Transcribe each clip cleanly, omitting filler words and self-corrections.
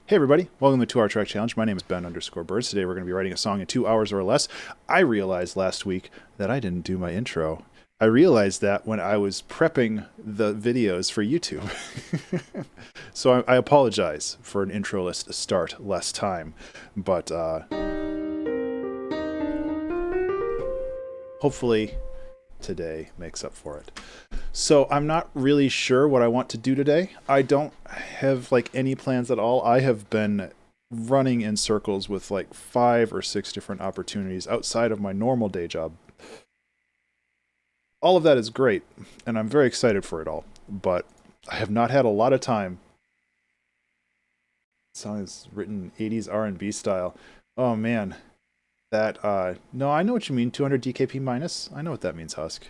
Hey everybody, welcome to the 2 Hour Track Challenge. My name is Ben_Birds. Today we're going to be writing a song in 2 hours or less. I realized last week that I didn't do my intro. I realized that when I was prepping the videos for YouTube. So I apologize for an intro-less start less time, but hopefully today makes up for it. So I'm not really sure what I want to do today. I don't have like any plans at all. I have been running in circles with like 5 or 6 different opportunities outside of my normal day job. All of that is great, and I'm very excited for it all, but I have not had a lot of time. The song is written 80s R&B style. Oh man, that no, I know what you mean. 200 DKP minus. I know what that means, Husk.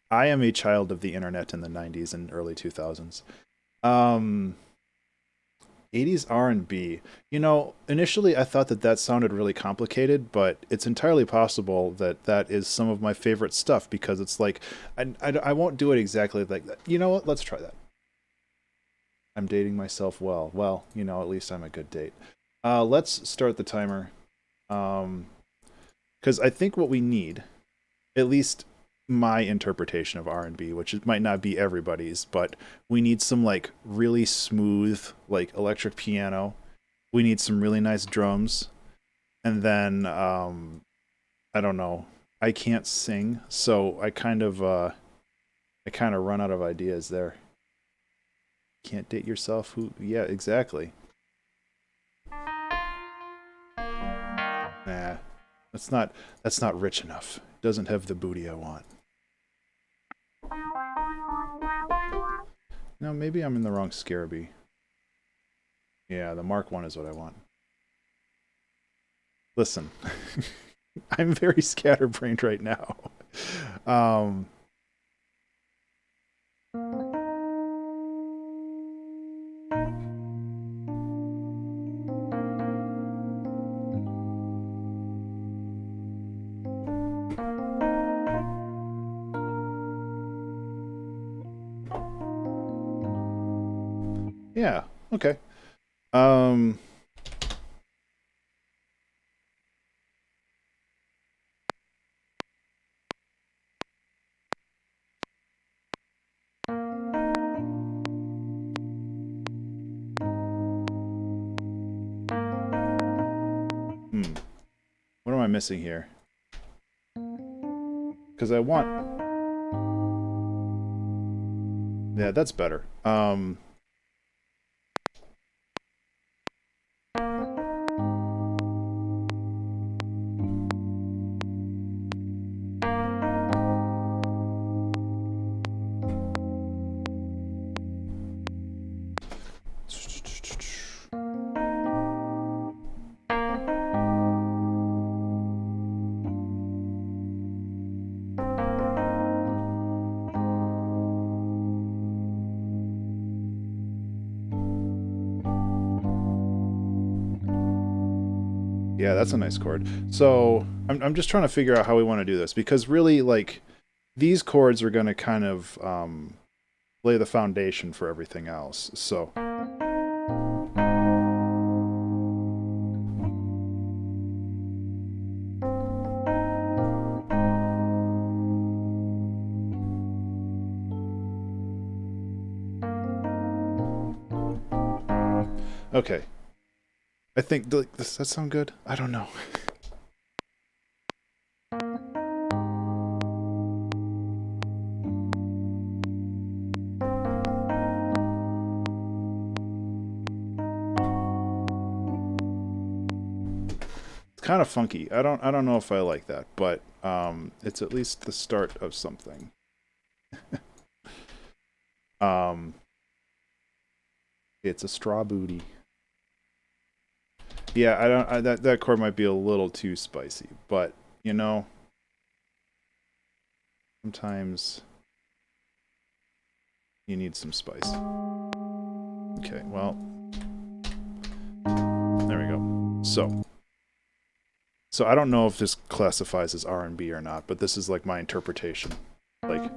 I am a child of the internet in the 90s and early 2000s. 80s R&B. You know, initially I thought that sounded really complicated, but it's entirely possible that that is some of my favorite stuff because it's like, I won't do it exactly like that. You know what? Let's try that. I'm dating myself well. Well, you know, at least I'm a good date. Let's start the timer. Because I think what we need, at least my interpretation of R&B, which it might not be everybody's, but we need some like really smooth like electric piano. We need some really nice drums. And then I don't know. I can't sing, so I kind of run out of ideas there. Can't date yourself who yeah, exactly. Nah. That's not rich enough. Doesn't have the booty I want. No, maybe I'm in the wrong Scarabee. Yeah, the Mark 1 is what I want. Listen, I'm very scatterbrained right now. Yeah, okay. Um, what am I missing here? Because I want... Yeah, that's better. Yeah, that's a nice chord. So I'm just trying to figure out how we want to do this because really, like, these chords are going to kind of lay the foundation for everything else. So. Okay. I think, does that sound good? I don't know. It's kind of funky. I don't know if I like that, but it's at least the start of something. It's a straw booty. Yeah, that chord might be a little too spicy, but you know, sometimes you need some spice. Okay, well, there we go. So I don't know if this classifies as R&B or not, but this is like my interpretation. Like,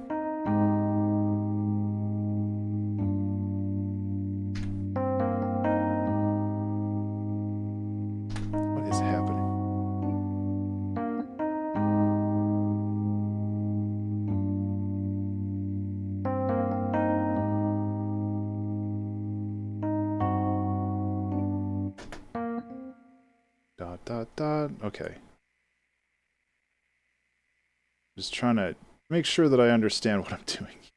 Dot, dot, dot. Okay. Just trying to make sure that I understand what I'm doing here.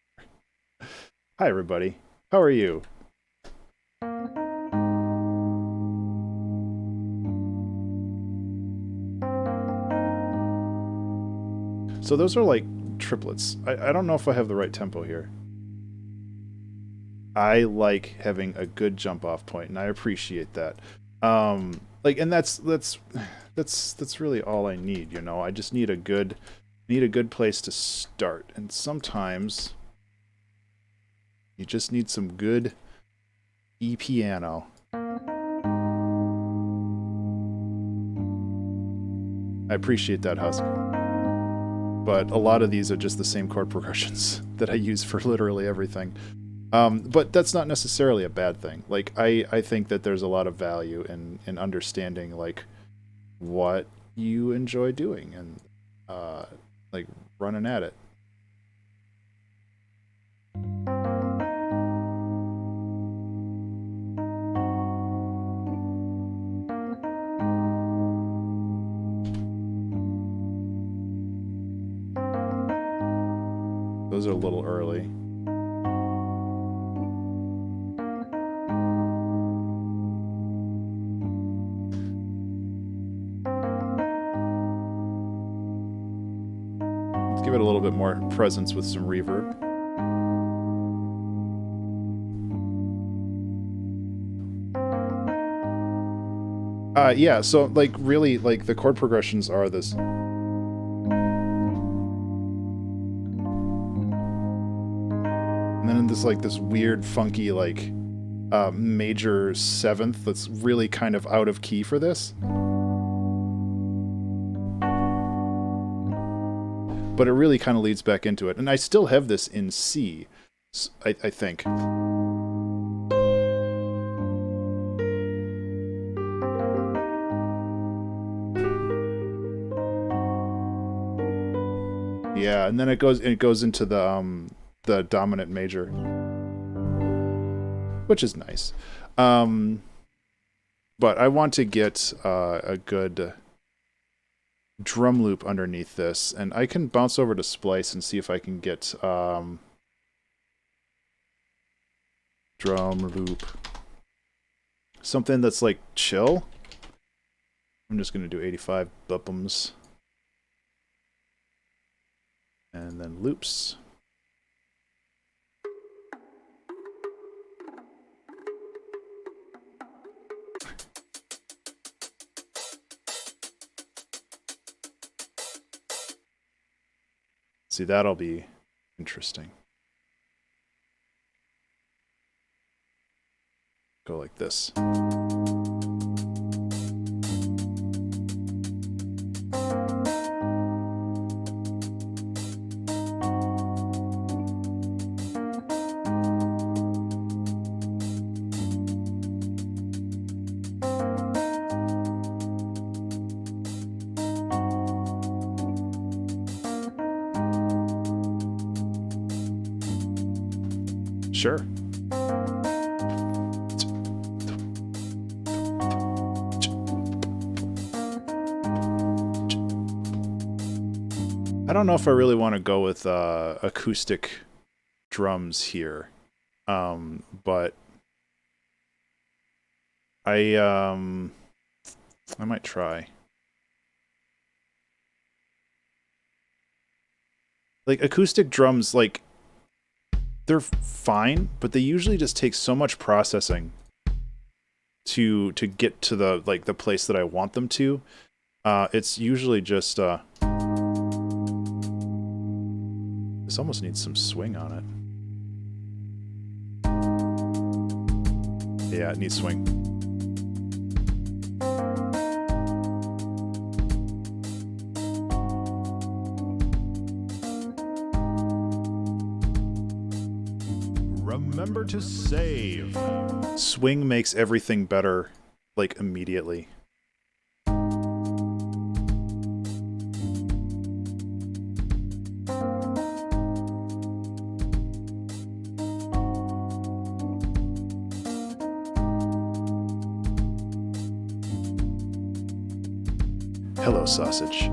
Hi, everybody. How are you? So those are like triplets. I don't know if I have the right tempo here. I like having a good jump off point, and I appreciate that. Like, and that's really all I need, you know. I just need a good place to start, and sometimes you just need some good piano. I appreciate that, Husk. But a lot of these are just the same chord progressions that I use for literally everything. But that's not necessarily a bad thing. Like, I think that there's a lot of value in understanding, like, what you enjoy doing and, like, running at it. Those are a little early. Let's give it a little bit more presence with some reverb. Yeah, so, like, really, like, the chord progressions are this. And then this, like, this weird, funky, like, major seventh that's really kind of out of key for this. But it really kind of leads back into it. And I still have this in C, I think. Yeah, and then it goes into the dominant major, which is nice. But I want to get a good drum loop underneath this, and I can bounce over to Splice and see if I can get drum loop. Something that's like chill. I'm just going to do 85 bupums. And then loops. See, that'll be interesting. Go like this. Sure. I don't know if I really want to go with acoustic drums here, but I might try. Like, acoustic drums, like, they're fine, but they usually just take so much processing to get to the, like, the place that I want them to. It's usually just this almost needs some swing on it. Yeah, it needs swing. Remember to save. Swing makes everything better, like, immediately. Hello, sausage.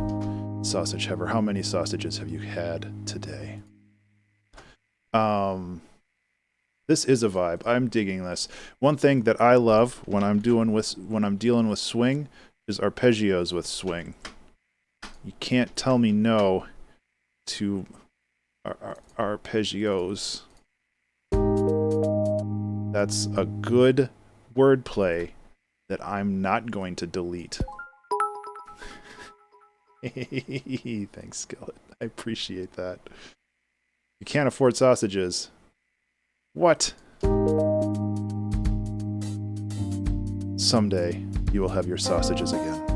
Sausage Heaver. How many sausages have you had today? This is a vibe. I'm digging this. One thing that I love when I'm dealing with swing is arpeggios with swing. You can't tell me no to arpeggios. That's a good wordplay that I'm not going to delete. Thanks, Skillet. I appreciate that. You can't afford sausages. What? Someday you will have your sausages again.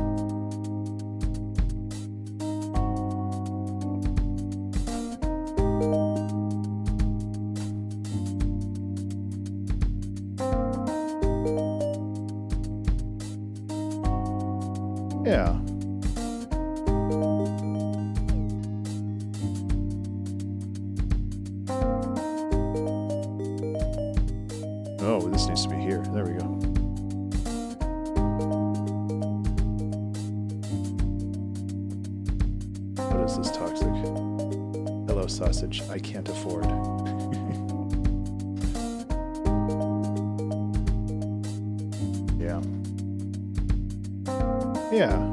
Yeah. Oh, this needs to be here. There we go. What is this toxic? Hello, sausage. I can't afford. Yeah. Yeah.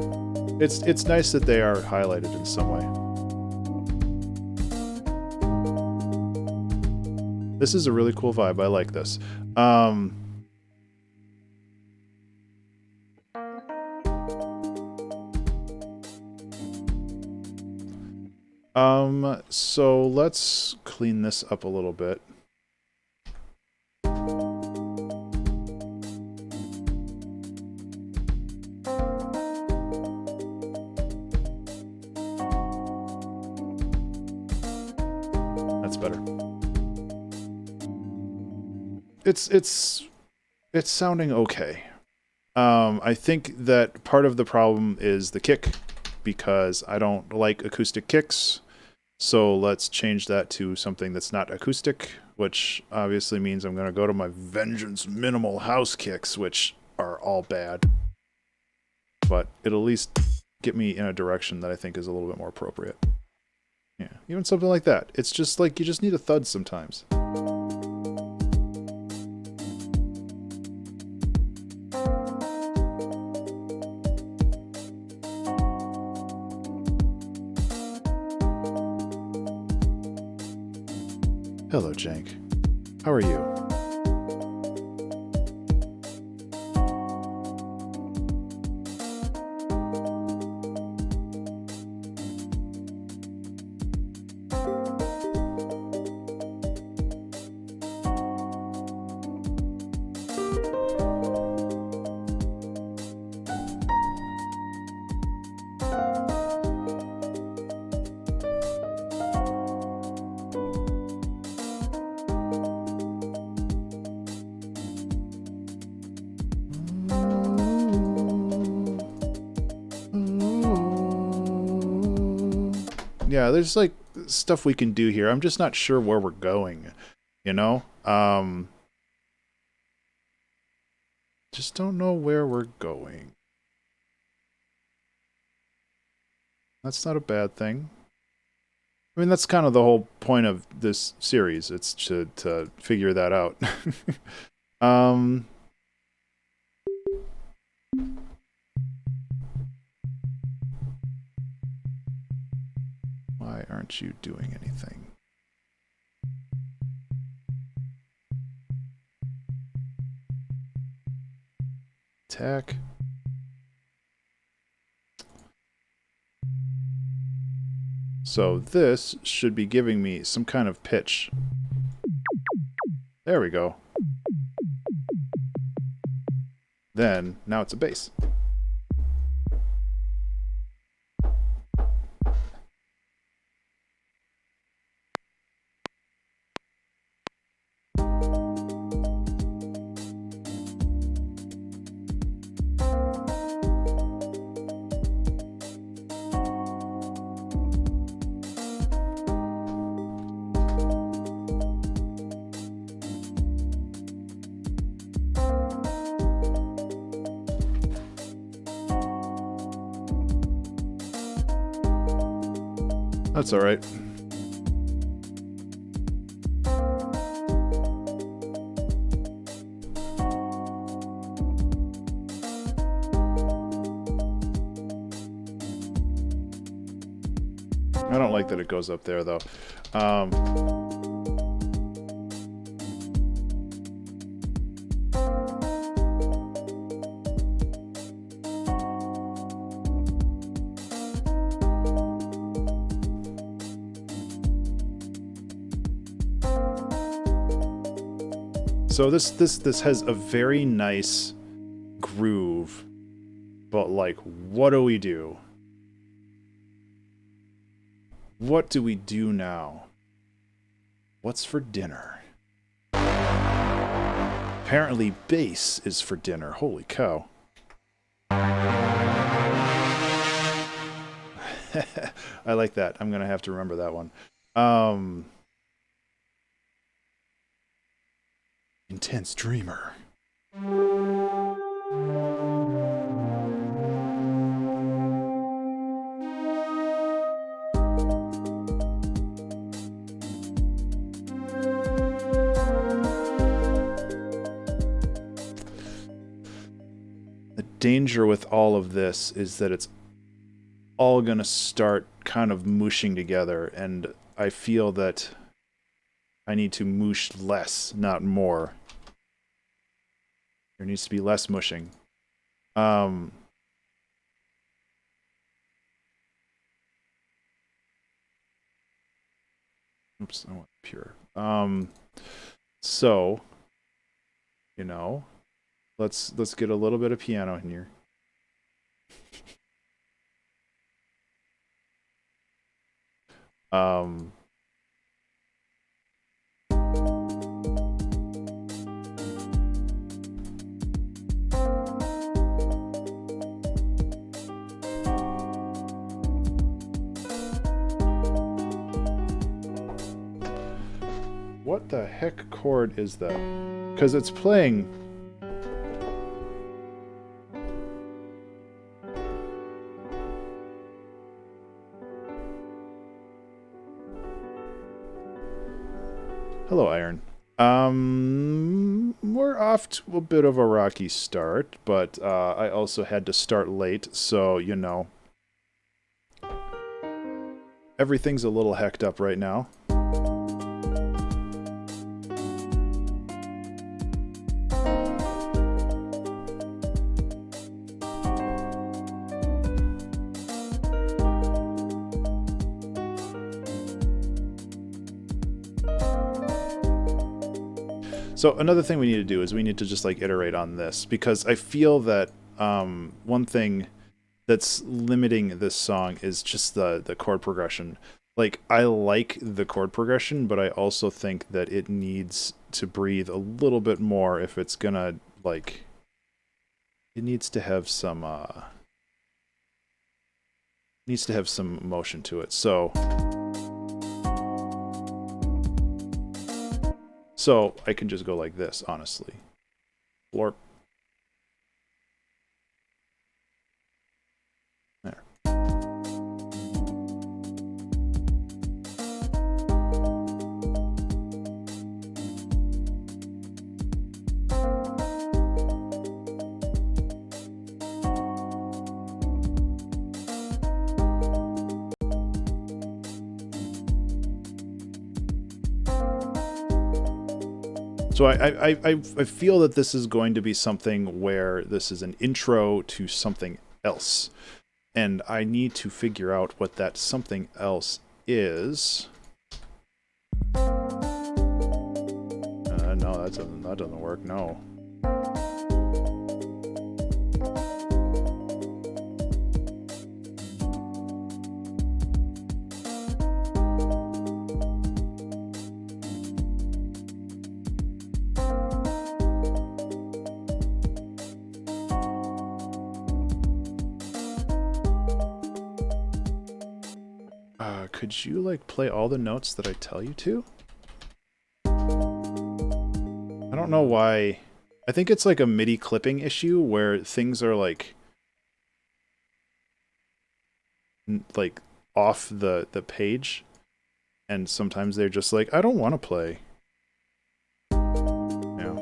It's nice that they are highlighted in some way. This is a really cool vibe. I like this. So let's clean this up a little bit. That's better. It's sounding okay. I think that part of the problem is the kick, because I don't like acoustic kicks. So let's change that to something that's not acoustic, which obviously means I'm going to go to my Vengeance minimal house kicks, which are all bad. But it'll at least get me in a direction that I think is a little bit more appropriate. Yeah, even something like that. It's just like you just need a thud sometimes. Hello, Jank. How are you? Yeah, there's like stuff we can do here. I'm just not sure where we're going, you know? Just don't know where we're going. That's not a bad thing. I mean, that's kind of the whole point of this series. It's to figure that out. Why aren't you doing anything? Attack. So this should be giving me some kind of pitch. There we go. Then, now it's a bass. That's all right. I don't like that it goes up there, though. So this has a very nice groove, but like, what do we do? What do we do now? What's for dinner? Apparently bass is for dinner. Holy cow. I like that. I'm gonna have to remember that one. Intense dreamer. The danger with all of this is that it's all gonna start kind of mushing together, and I feel that I need to moosh less, not more. There needs to be less mushing. Oops, I want pure. So, you know, let's get a little bit of piano in here. What the heck chord is that? Because it's playing... Hello, Iron. We're off to a bit of a rocky start, but I also had to start late, so, you know. Everything's a little hecked up right now. So another thing we need to do is we need to just like iterate on this, because I feel that one thing that's limiting this song is just the chord progression. Like, I like the chord progression, but I also think that it needs to breathe a little bit more if it's gonna, like, it needs to have some motion to it. So I can just go like this, honestly. Blorp. There. So I feel that this is going to be something where this is an intro to something else. And I need to figure out what that something else is. No, that doesn't work, no. Could you, like, play all the notes that I tell you to? I don't know why. I think it's like a MIDI clipping issue where things are like off the page, and sometimes they're just like, I don't want to play. Yeah.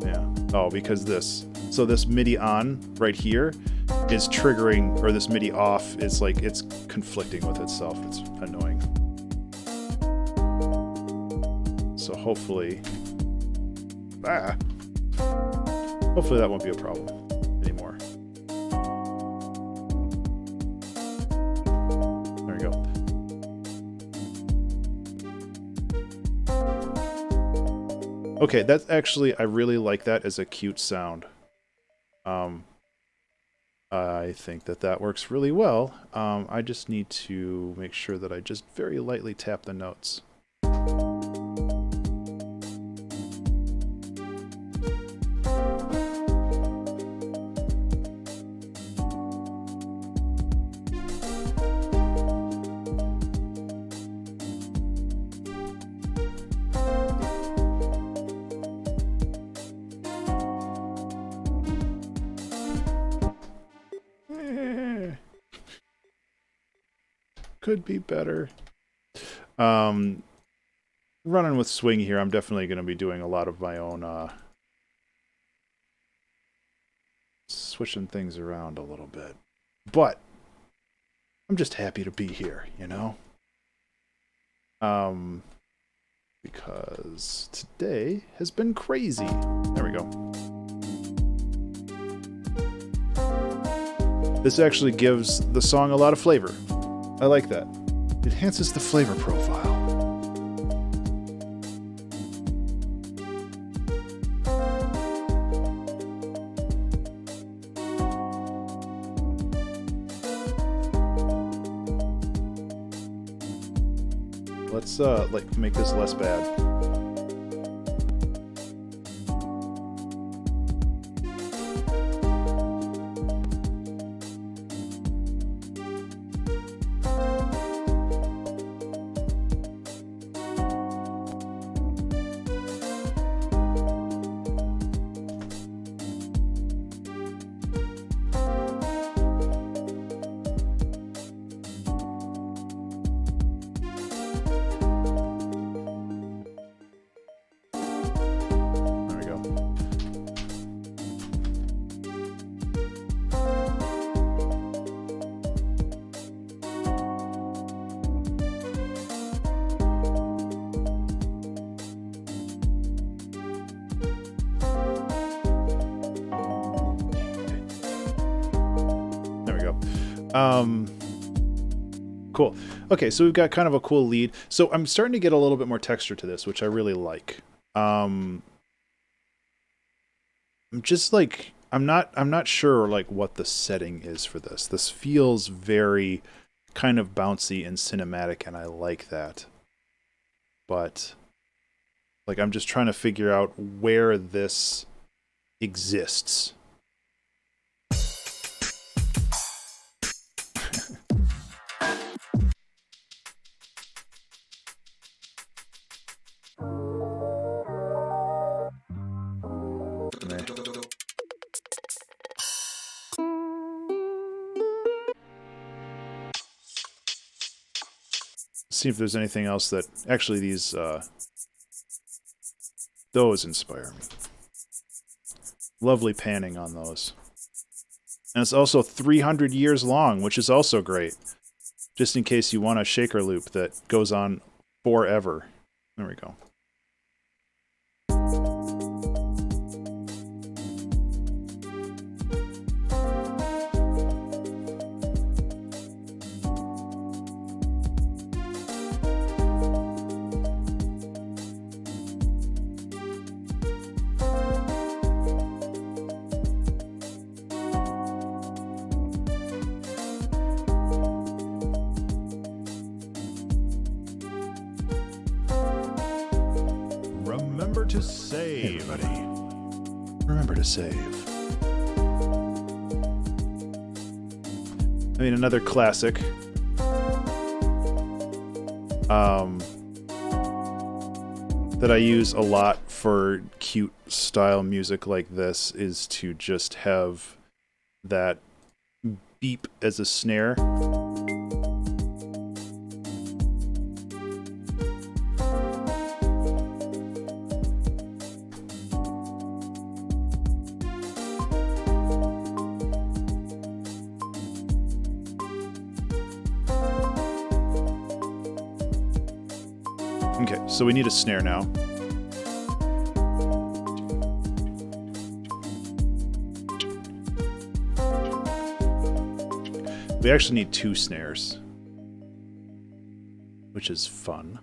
Yeah. Oh, because this. So this MIDI on right here is triggering, or this MIDI off is like, it's conflicting with itself. It's annoying. So hopefully, hopefully that won't be a problem anymore. There we go. Okay, that's actually, I really like that as a cute sound. I think that works really well. I just need to make sure that I just very lightly tap the notes. Could be better. Running with swing here, I'm definitely going to be doing a lot of my own switching things around a little bit. But I'm just happy to be here, you know? Because today has been crazy. There we go. This actually gives the song a lot of flavor. I like that. It enhances the flavor profile. Let's like make this less bad. Cool. Okay, so we've got kind of a cool lead. So I'm starting to get a little bit more texture to this, which I really like. I'm just like, I'm not sure like what the setting is for this. This feels very kind of bouncy and cinematic, and I like that. But like, I'm just trying to figure out where this exists. See if there's anything else that actually these those inspire me. Lovely panning on those. And it's also 300 years long, which is also great. Just in case you want a shaker loop that goes on forever. There we go. Save. I mean, another classic. That I use a lot for cute style music like this is to just have that beep as a snare. Okay, so we need a snare now. We actually need 2 snares, which is fun.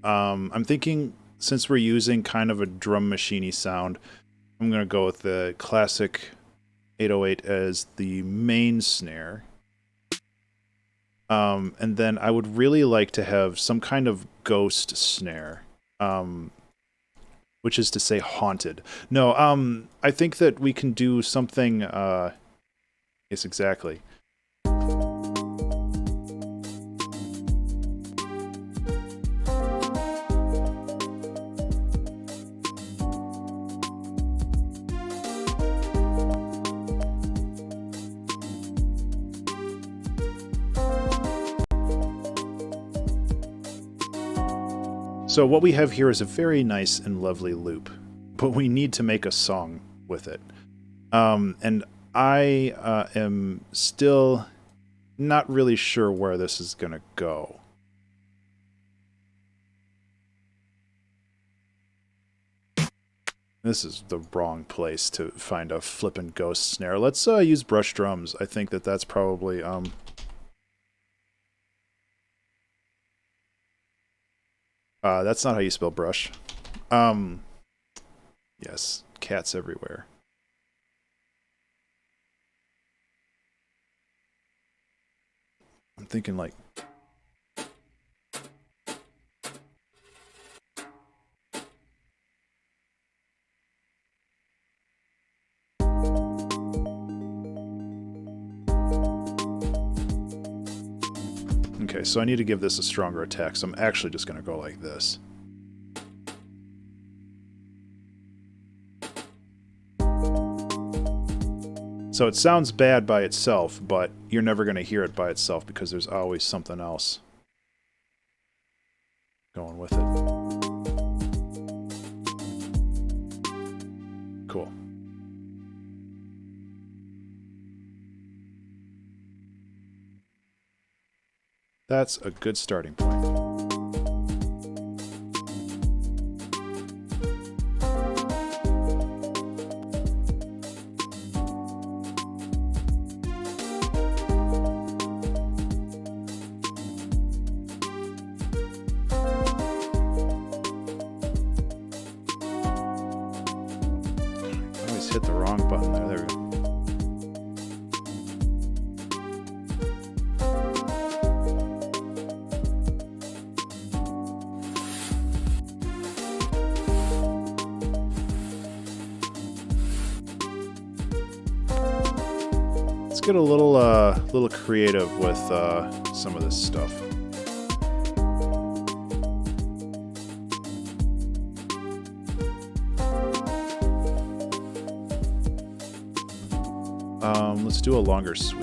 I'm thinking, since we're using kind of a drum machine-y sound, I'm going to go with the classic 808 as the main snare. And then I would really like to have some kind of ghost snare, which is to say haunted. No, I think that we can do something, yes, exactly. So what we have here is a very nice and lovely loop, but we need to make a song with it. And I am still not really sure where this is going to go. This is the wrong place to find a flippin' ghost snare. Let's use brush drums. I think that that's probably... that's not how you spell brush. Yes, cats everywhere. I'm thinking like... Okay, so I need to give this a stronger attack, so I'm actually just going to go like this. So it sounds bad by itself, but you're never going to hear it by itself because there's always something else going with it. Cool. That's a good starting point. I always hit the wrong button there. There we go. Get a little creative with some of this stuff. Let's do a longer sweep.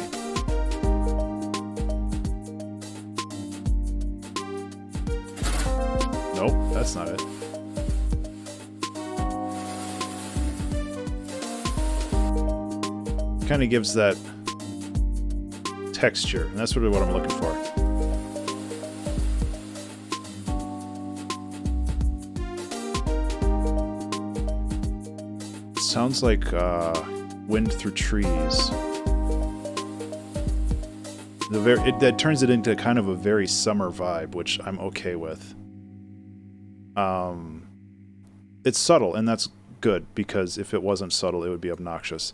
Nope, that's not it. Kind of gives that texture, and that's really what I'm looking for. It sounds like wind through trees. That turns it into kind of a very summer vibe, which I'm okay with. It's subtle, and that's good, because if it wasn't subtle, it would be obnoxious.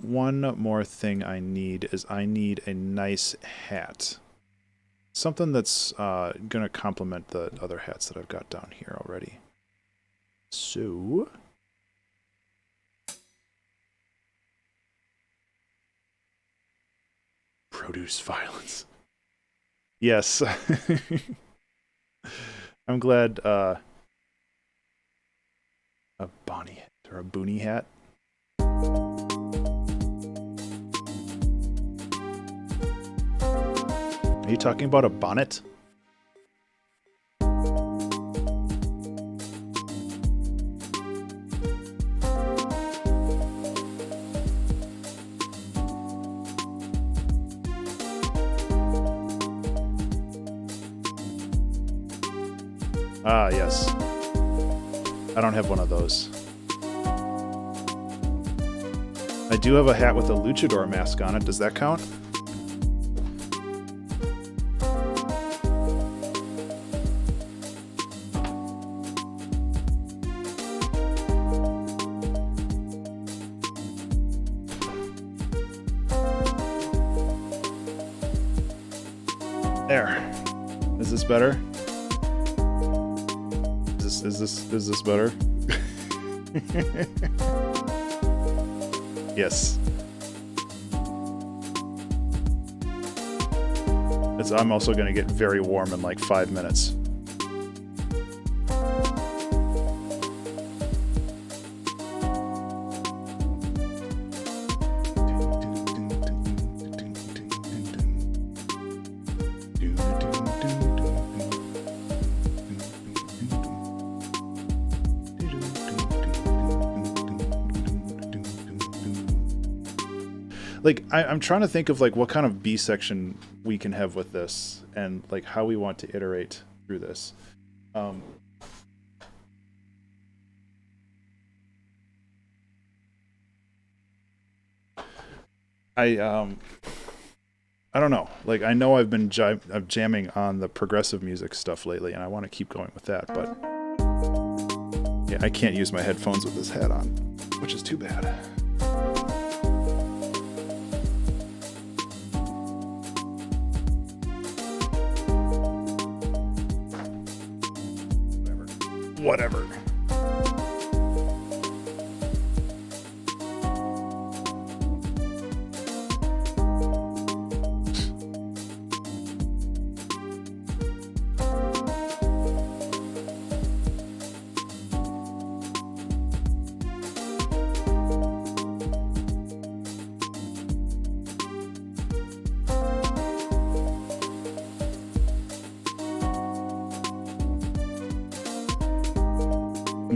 One more thing I need is I need a nice hat. Something that's going to complement the other hats that I've got down here already. So... produce violence. Yes. I'm glad a Bonnie hat or a Boonie hat. Are you talking about a bonnet? Ah, yes. I don't have one of those. I do have a hat with a luchador mask on it. Does that count? There. Is this better? Is this better? Yes. I'm also going to get very warm in like 5 minutes. Like, I'm trying to think of like what kind of B section we can have with this and like how we want to iterate through this. I don't know. Like, I know I've been jamming on the progressive music stuff lately, and I want to keep going with that, but yeah, I can't use my headphones with this hat on, which is too bad. Whatever.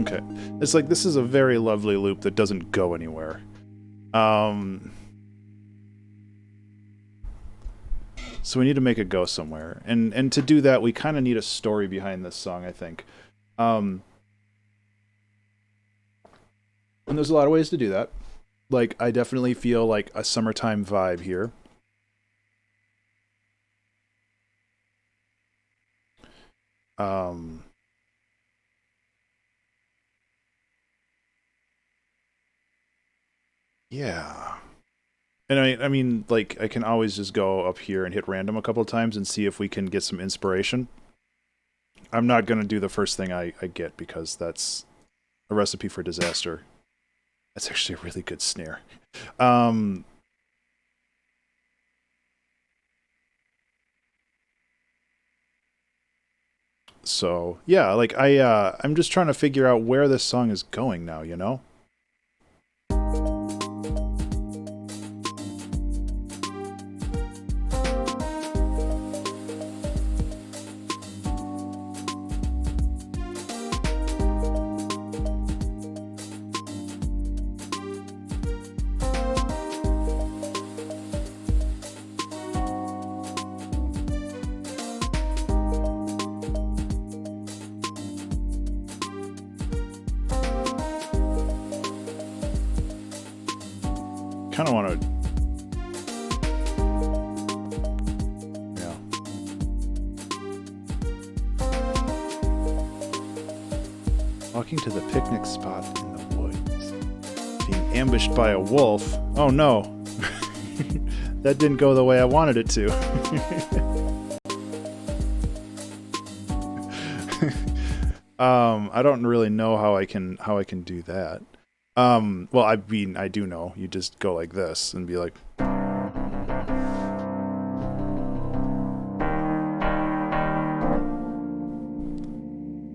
Okay. It's like, this is a very lovely loop that doesn't go anywhere. So we need to make it go somewhere. And to do that, we kind of need a story behind this song, I think. And there's a lot of ways to do that. Like, I definitely feel like a summertime vibe here. Yeah. And I mean, like, I can always just go up here and hit random a couple of times and see if we can get some inspiration. I'm not going to do the first thing I get because that's a recipe for disaster. That's actually a really good snare. So, yeah, like, I'm just trying to figure out where this song is going now, you know? Kind of want to, yeah. Walking to the picnic spot in the woods, being ambushed by a wolf. Oh no, that didn't go the way I wanted it to. I don't really know how I can do that. Well, I mean, I do know. You just go like this and be like...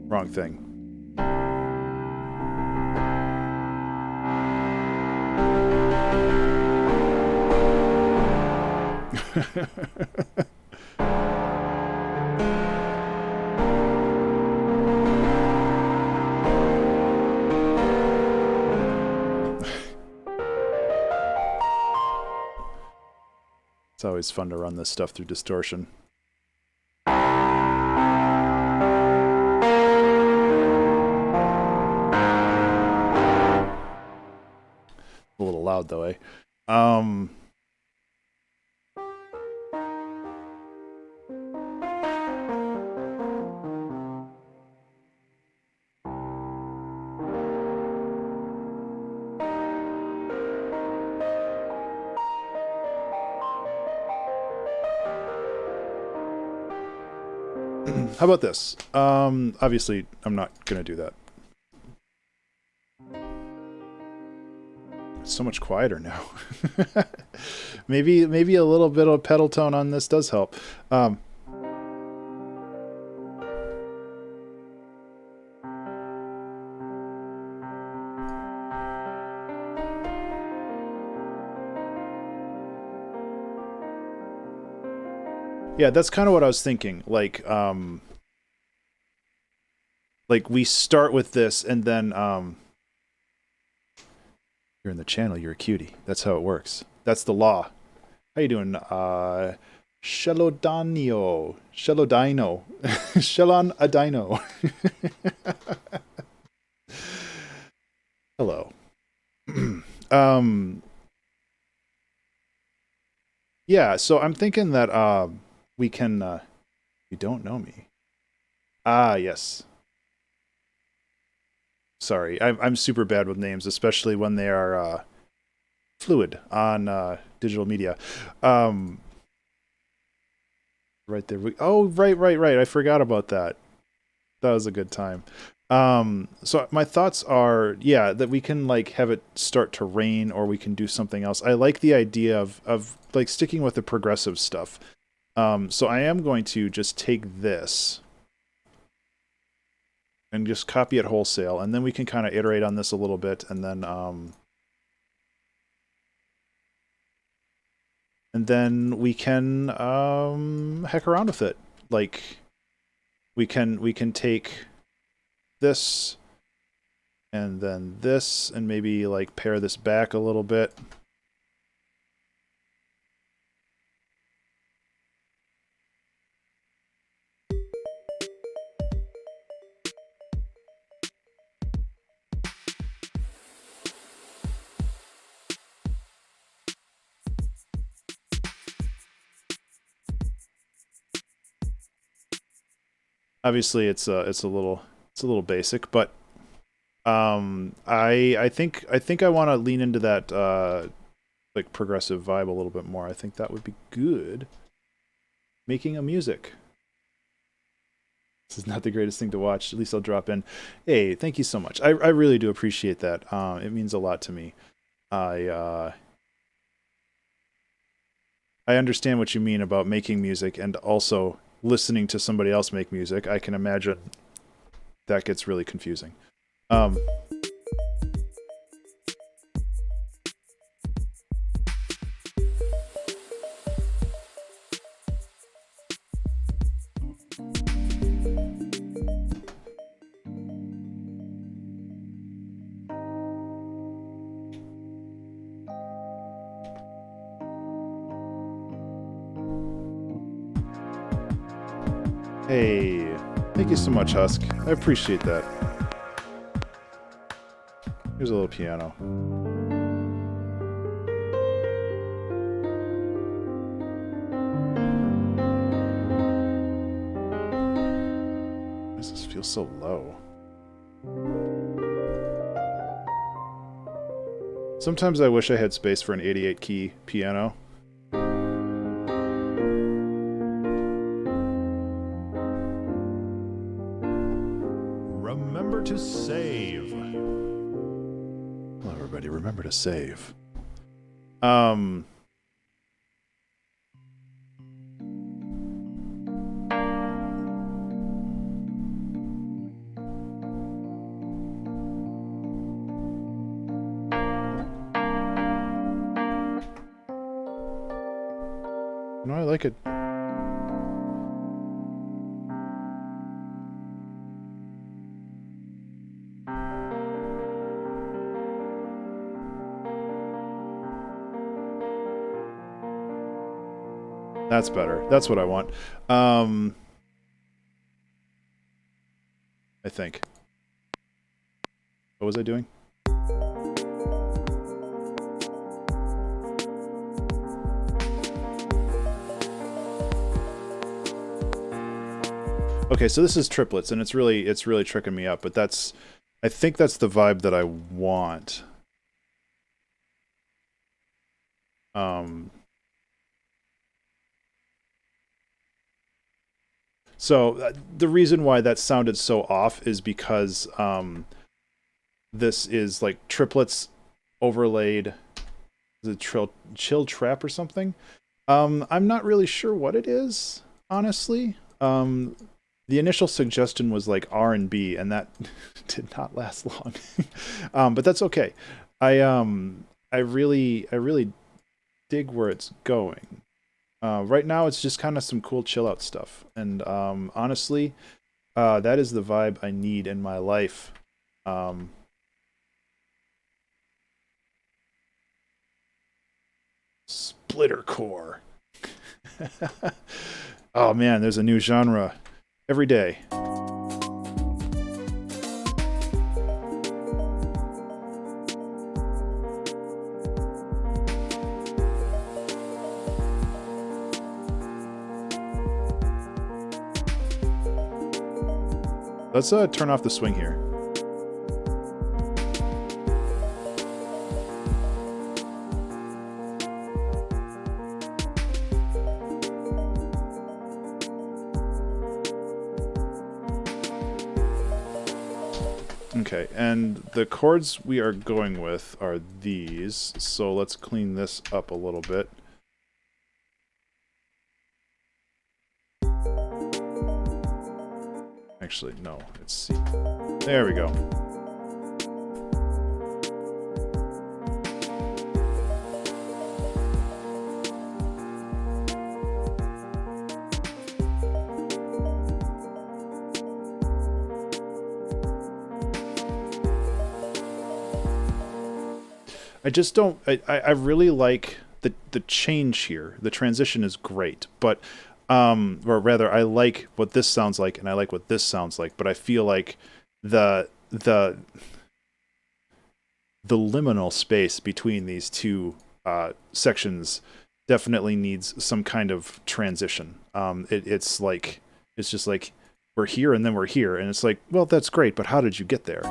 Wrong thing. It's always fun to run this stuff through distortion. A little loud though, eh? How about this? Obviously, I'm not gonna do that. It's so much quieter now. maybe a little bit of pedal tone on this does help. Yeah, that's kind of what I was thinking. Like we start with this, and then you're in the channel, you're a cutie. That's how it works. That's the law. How you doing? Shelodino. Shelon Adino. Hello. Yeah, so I'm thinking that we can you don't know me. Ah, yes. Sorry, I'm super bad with names, especially when they are fluid on digital media. Right there. Oh, right. I forgot about that. That was a good time. So my thoughts are, yeah, that we can like have it start to rain, or we can do something else. I like the idea of like sticking with the progressive stuff. So I am going to just take this and just copy it wholesale, and then we can kind of iterate on this a little bit, and then we can heck around with it. Like we can take this and then this, and maybe like pare this back a little bit. Obviously, it's a little basic, but I think I want to lean into that like progressive vibe a little bit more. I think that would be good. Making a music. This is not the greatest thing to watch. At least I'll drop in. Hey, thank you so much. I really do appreciate that. It means a lot to me. I understand what you mean about making music and also listening to somebody else make music. I can imagine that gets really confusing. Hey, thank you so much, Husk. I appreciate that. Here's a little piano. Why does this feel so low? Sometimes I wish I had space for an 88 key piano. Remember to save. Hello, everybody. Remember to save. No, I like it. That's better. That's what I want. I think. What was I doing? Okay, so this is triplets, and it's really tricking me up, but I think that's the vibe that I want. So the reason why that sounded so off is because this is like triplets overlaid. Is it chill trap or something? I'm not really sure what it is, honestly. The initial suggestion was like R&B, and that did not last long. But that's okay. I really dig where it's going. Right now, it's just kind of some cool chill out stuff, and honestly, that is the vibe I need in my life. Splitter core. Oh man, there's a new genre every day. Let's turn off the swing here. Okay, and the chords we are going with are these, so let's clean this up a little bit. Actually, no, it's C. There we go. I just don't. I really like the change here. The transition is great, but or rather, I like what this sounds like, and I like what this sounds like. But I feel like the liminal space between these two sections definitely needs some kind of transition. It's just like we're here and then we're here, and it's like, well, that's great, but how did you get there?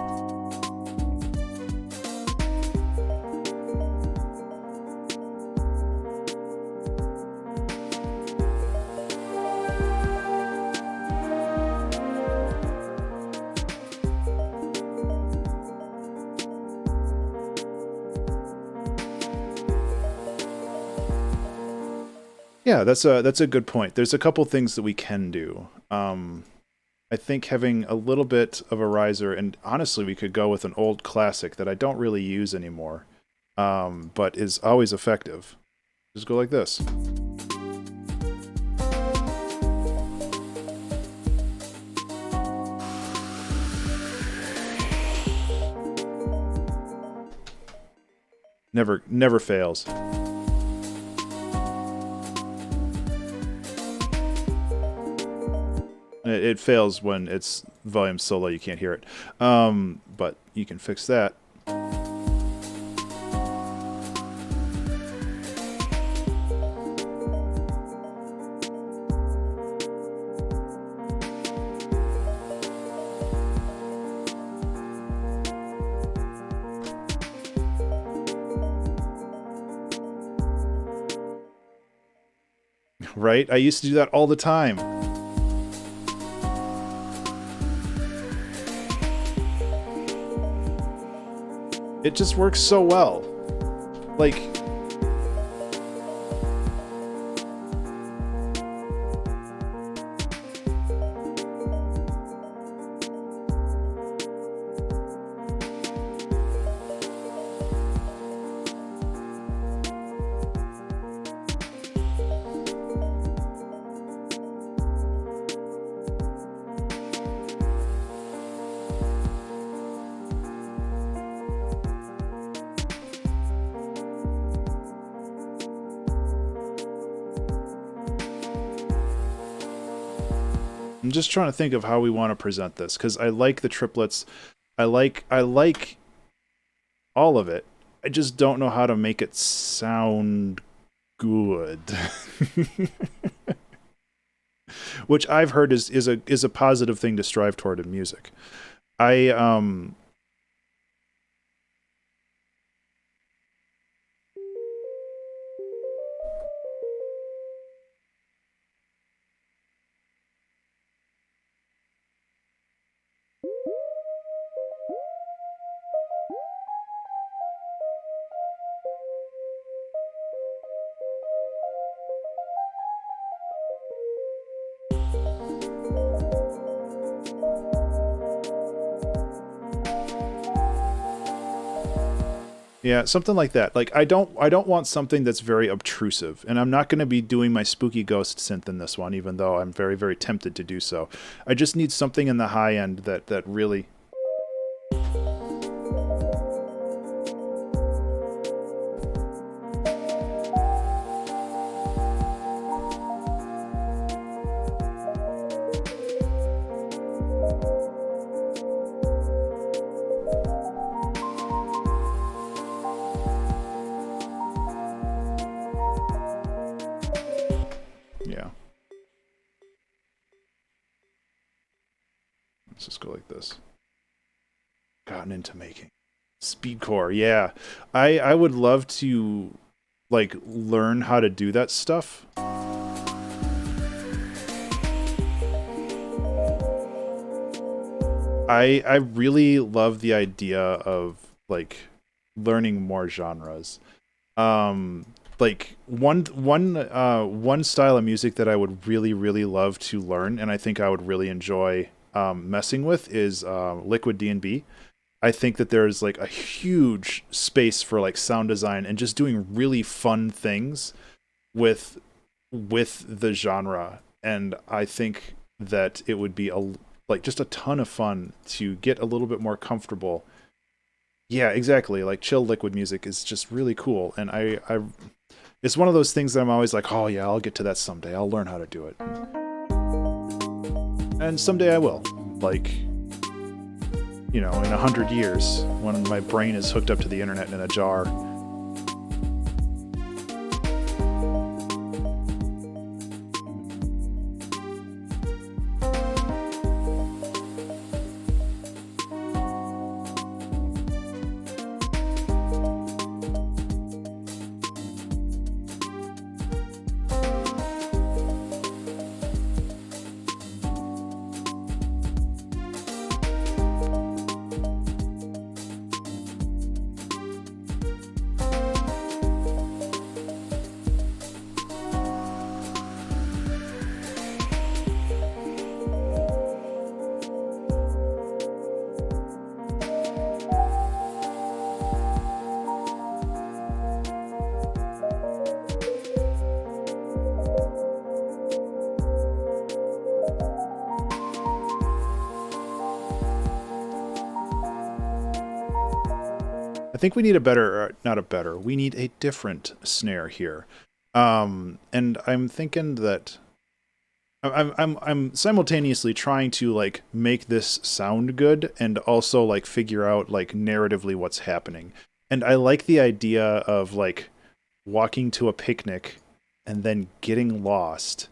Yeah, that's a good point. There's a couple things that we can do. I think having a little bit of a riser, and honestly, we could go with an old classic that I don't really use anymore, but is always effective. Just go like this. Never fails. It fails when it's volume so low you can't hear it. But you can fix that. Right? I used to do that all the time. It just works so well. Like, I'm just trying to think of how we want to present this, because I like the triplets. I like all of it. I just don't know how to make it sound good. Which I've heard is a positive thing to strive toward in music. I Yeah, something like that. Like I don't want something that's very obtrusive. And I'm not going to be doing my spooky ghost synth in this one, even though I'm very, very tempted to do so. I just need something in the high end that really. Yeah. Let's just go like this. Gotten into making speedcore. Yeah. I would love to like learn how to do that stuff. I really love the idea of like learning more genres. Like one style of music that I would really really love to learn, and I think I would really enjoy messing with is liquid D&B. I think that there's like a huge space for like sound design and just doing really fun things with the genre, and I think that it would be a like just a ton of fun to get a little bit more comfortable. Yeah, exactly. Like chill liquid music is just really cool, and I it's one of those things that I'm always like, oh yeah, I'll get to that someday. I'll learn how to do it, and someday I will. Like, you know, in 100 years, when my brain is hooked up to the internet in a jar. I think we need a better, not a better, we need a different snare here. And I'm thinking that I'm simultaneously trying to like make this sound good and also like figure out like narratively what's happening. And I like the idea of like walking to a picnic and then getting lost,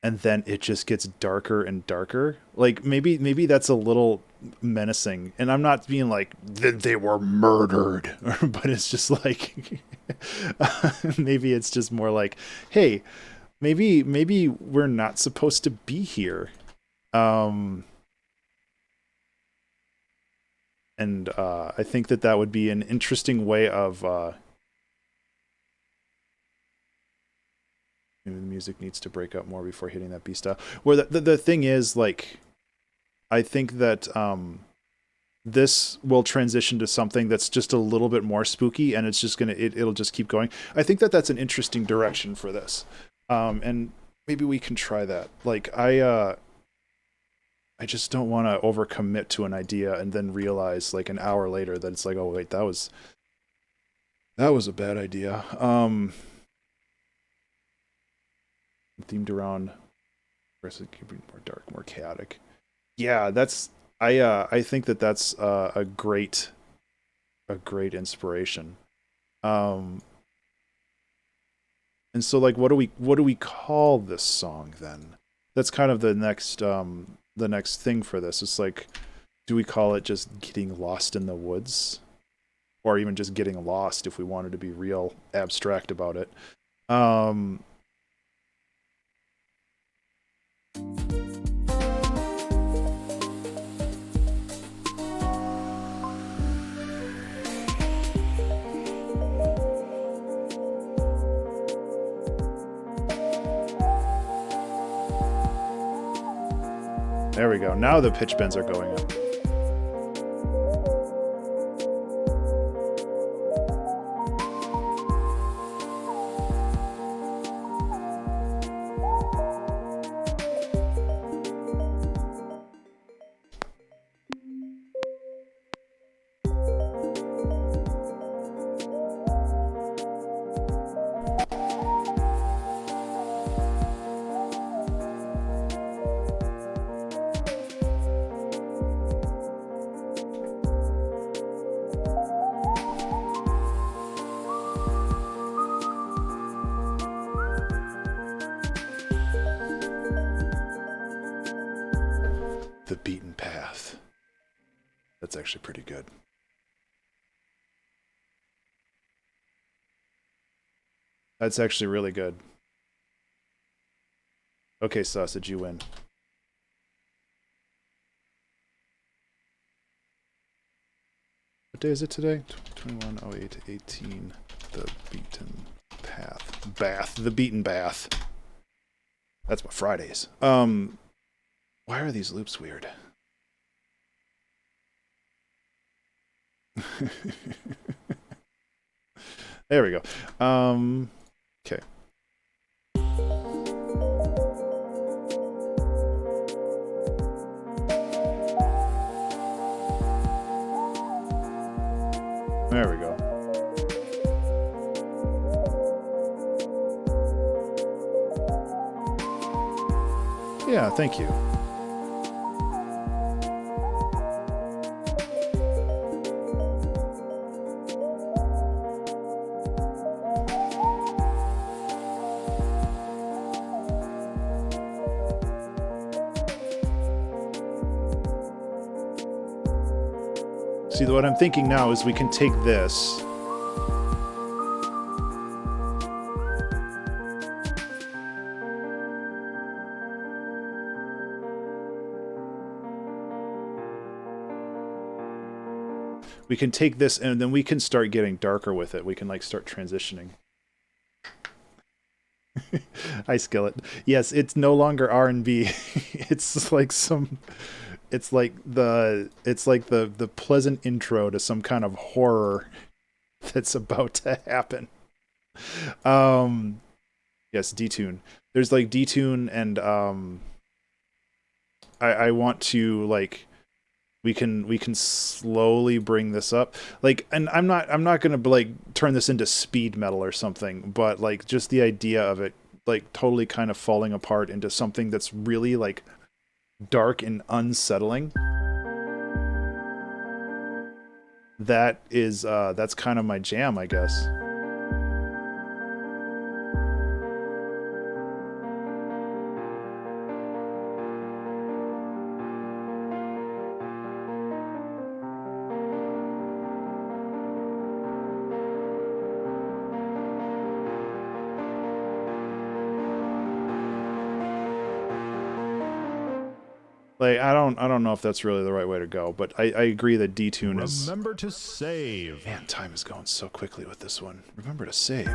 and then it just gets darker and darker. Like maybe that's a little menacing, and I'm not being like they were murdered, but it's just like maybe it's just more like, hey, maybe we're not supposed to be here. Um, and I think that that would be an interesting way of maybe the music needs to break up more before hitting that B style. Where the thing is, like, I think that this will transition to something that's just a little bit more spooky, and it's just it'll just keep going. I think that that's an interesting direction for this, and maybe we can try that. Like I just don't want to overcommit to an idea and then realize like an hour later that it's like, oh wait, that was a bad idea. Themed around Versus keeping more dark, more chaotic. Yeah, that's I think that that's a great inspiration. Um, and so like what do we call this song then? That's kind of the next thing for this. It's like, do we call it just Getting Lost in the Woods? Or even just Getting Lost if we wanted to be real abstract about it. Um, there we go. Now the pitch bends are going up. The Beaten Path. That's actually pretty good. That's actually really good. Okay, Sausage, you win. What day is it today? 21/08/18. The Beaten Path. Bath. The Beaten Bath. That's what Fridays. Why are these loops weird? There we go. Okay. There we go. Yeah, thank you. See, what I'm thinking now is we can take this. We can take this and then we can start getting darker with it. We can like start transitioning. Hi, Skillet. Yes, it's no longer R&B. It's like some... It's like the pleasant intro to some kind of horror that's about to happen. Yes, detune. There's like detune and I want to like we can slowly bring this up. Like, and I'm not gonna like turn this into speed metal or something, but like just the idea of it like totally kind of falling apart into something that's really like dark and unsettling. That is that's kind of my jam, I guess. Like I don't know if that's really the right way to go, but I agree that detune is... Remember to save. Man, time is going so quickly with this one. Remember to save.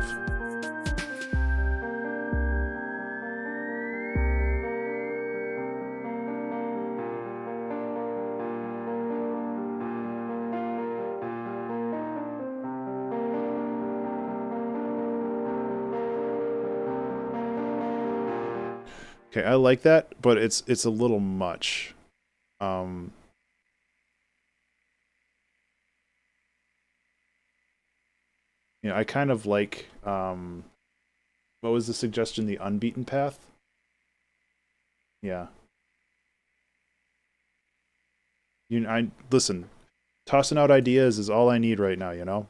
Okay, I like that, but it's a little much. You know, I kind of like what was the suggestion? The unbeaten path? Yeah. I listen. Tossing out ideas is all I need right now. You know.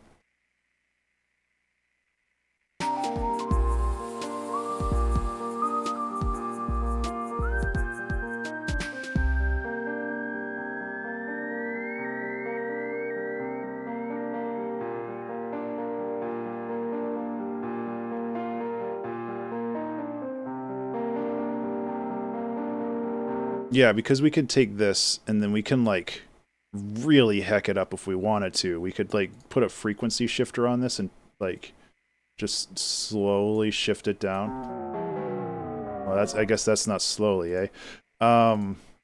Yeah, because we could take this and then we can like really heck it up if we wanted to. We could like put a frequency shifter on this and like just slowly shift it down. Well, that's I guess that's not slowly, eh?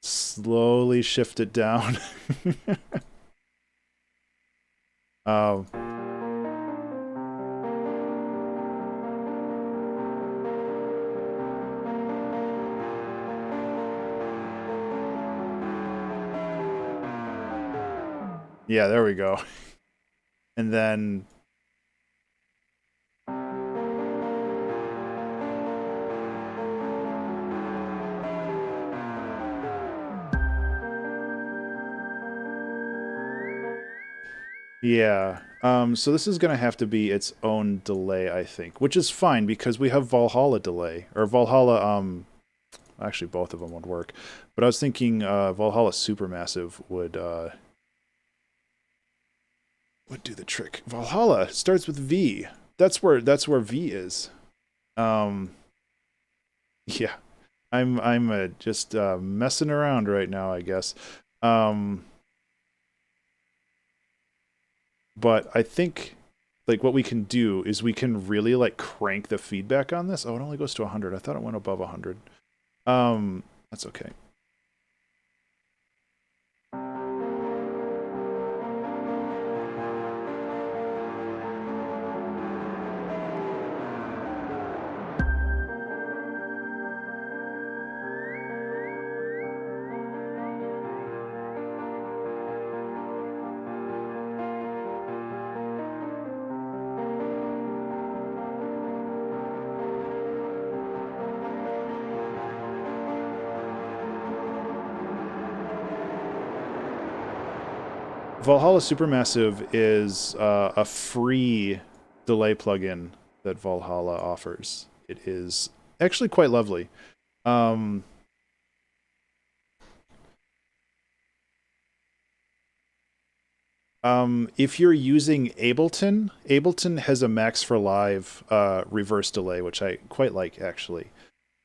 Slowly shift it down. um, yeah, there we go. And then yeah. So this is gonna have to be its own delay, I think, which is fine because we have Valhalla delay or Valhalla. Actually, both of them would work, but I was thinking Valhalla Supermassive would do the trick. Valhalla starts with V. That's where V is. Um, yeah, I'm just messing around right now, I guess. Um, but I think like what we can do is we can really like crank the feedback on this. Oh, it only goes to 100. I thought it went above 100. That's okay. Valhalla Supermassive is a free delay plugin that Valhalla offers. It is actually quite lovely. Um, if you're using Ableton, Ableton has a Max for Live reverse delay, which I quite like actually.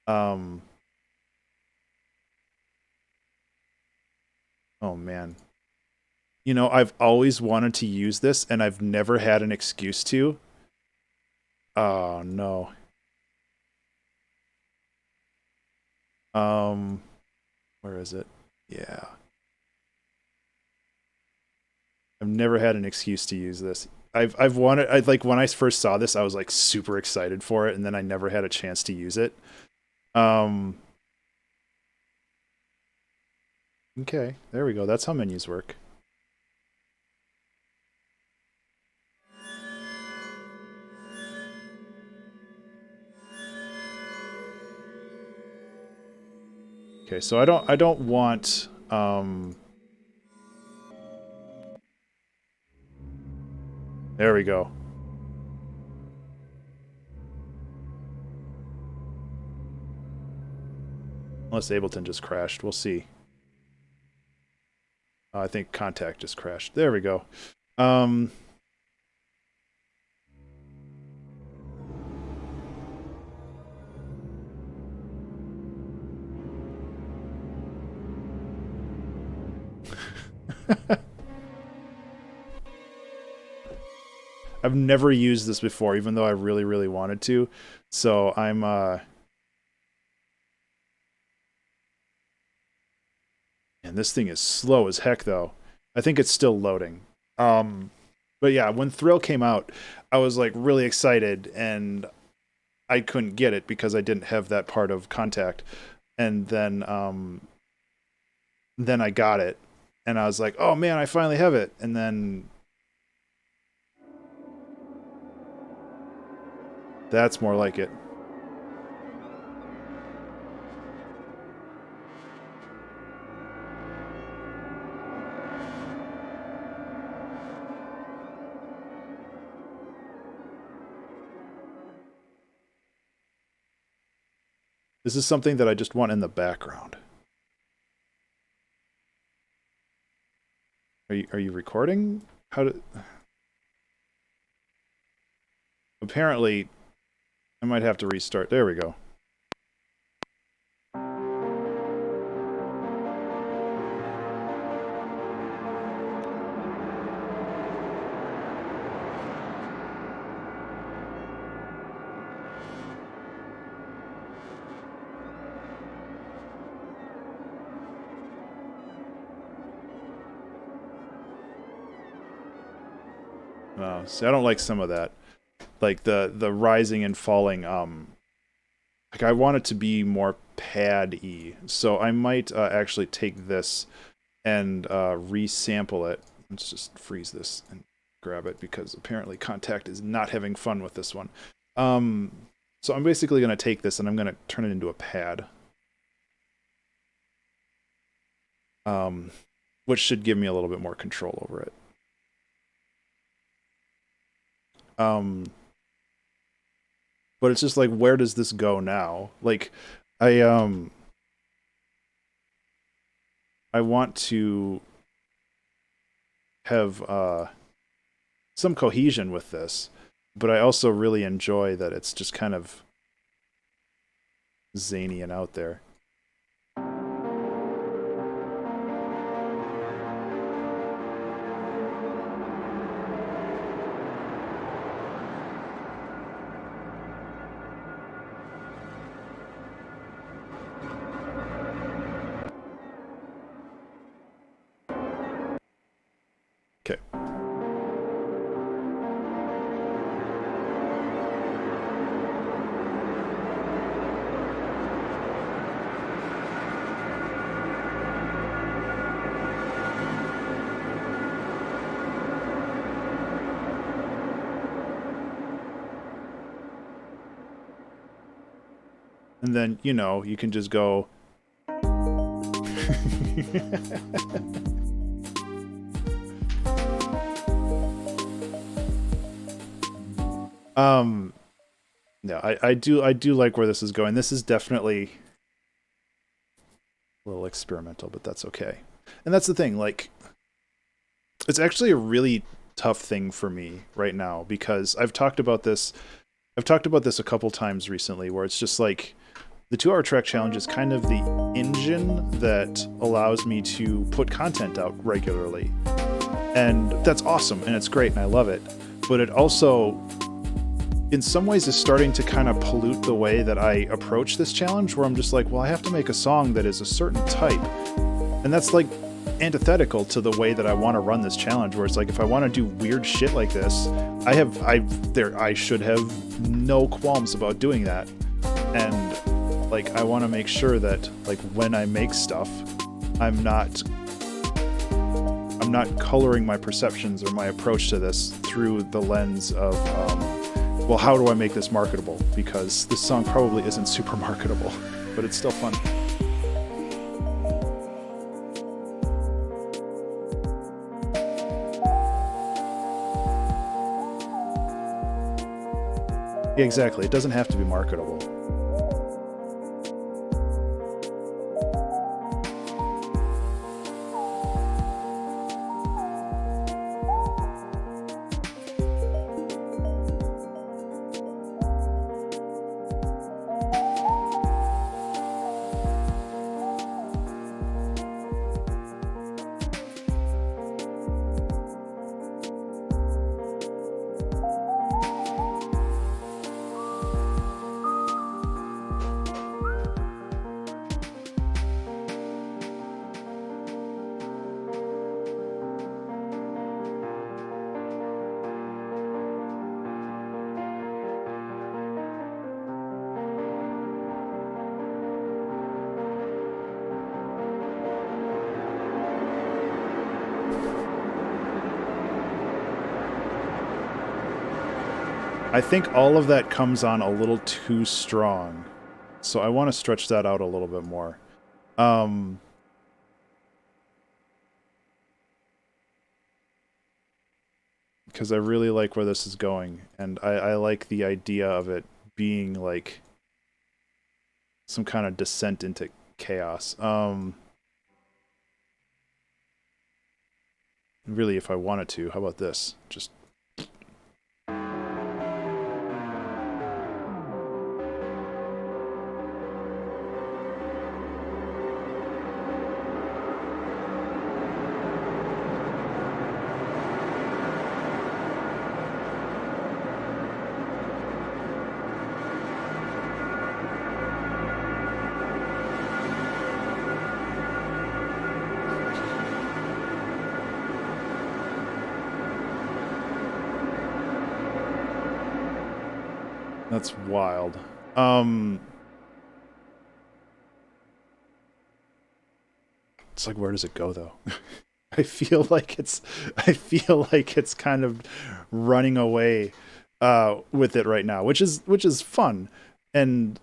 Um, oh man, you know I've always wanted to use this, and I've never had an excuse to. Oh no. Um, where is it? Yeah, I've never had an excuse to use this. I've wanted I like when I first saw this, I was like super excited for it, and then I never had a chance to use it. Um, okay, there we go. That's how menus work. Okay, so I don't want there we go. Unless Ableton just crashed, we'll see. I think Contact just crashed. There we go. Um, I've never used this before, even though I really, really wanted to. So I'm and this thing is slow as heck though. I think it's still loading. Um, but yeah, when Thrill came out, I was like really excited and I couldn't get it because I didn't have that part of Contact. And then I got it and I was like, "Oh man, I finally have it." And then that's more like it. This is something that I just want in the background. Are you recording? How do... Apparently, I might have to restart. There we go. See, I don't like some of that. Like the rising and falling, like I want it to be more pad-y. So I might actually take this and resample it. Let's just freeze this and grab it because apparently Contact is not having fun with this one. So I'm basically going to take this and I'm going to turn it into a pad. Which should give me a little bit more control over it. But it's just like, where does this go now? Like, I want to have some cohesion with this, but I also really enjoy that it's just kind of zany and out there. Okay. And then, you know, you can just go... No, I do like where this is going. This is definitely a little experimental, but that's okay. And that's the thing, like, it's actually a really tough thing for me right now because I've talked about this a couple times recently where it's just like the 2 Hour Track Challenge is kind of the engine that allows me to put content out regularly. And that's awesome and it's great and I love it. But it also, in some ways, is starting to kind of pollute the way that I approach this challenge where I'm just like, well, I have to make a song that is a certain type. And that's like antithetical to the way that I want to run this challenge, where it's like, if I want to do weird shit like this, I should have no qualms about doing that. And like, I want to make sure that like when I make stuff, I'm not coloring my perceptions or my approach to this through the lens of, well, how do I make this marketable? Because this song probably isn't super marketable, but it's still fun. Yeah, exactly. It doesn't have to be marketable. I think all of that comes on a little too strong, so I want to stretch that out a little bit more. Because I really like where this is going, and I like the idea of it being like some kind of descent into chaos. Really, if I wanted to, how about this? Just that's wild. It's like, where does it go though? I feel like it's kind of running away with it right now, which is fun. And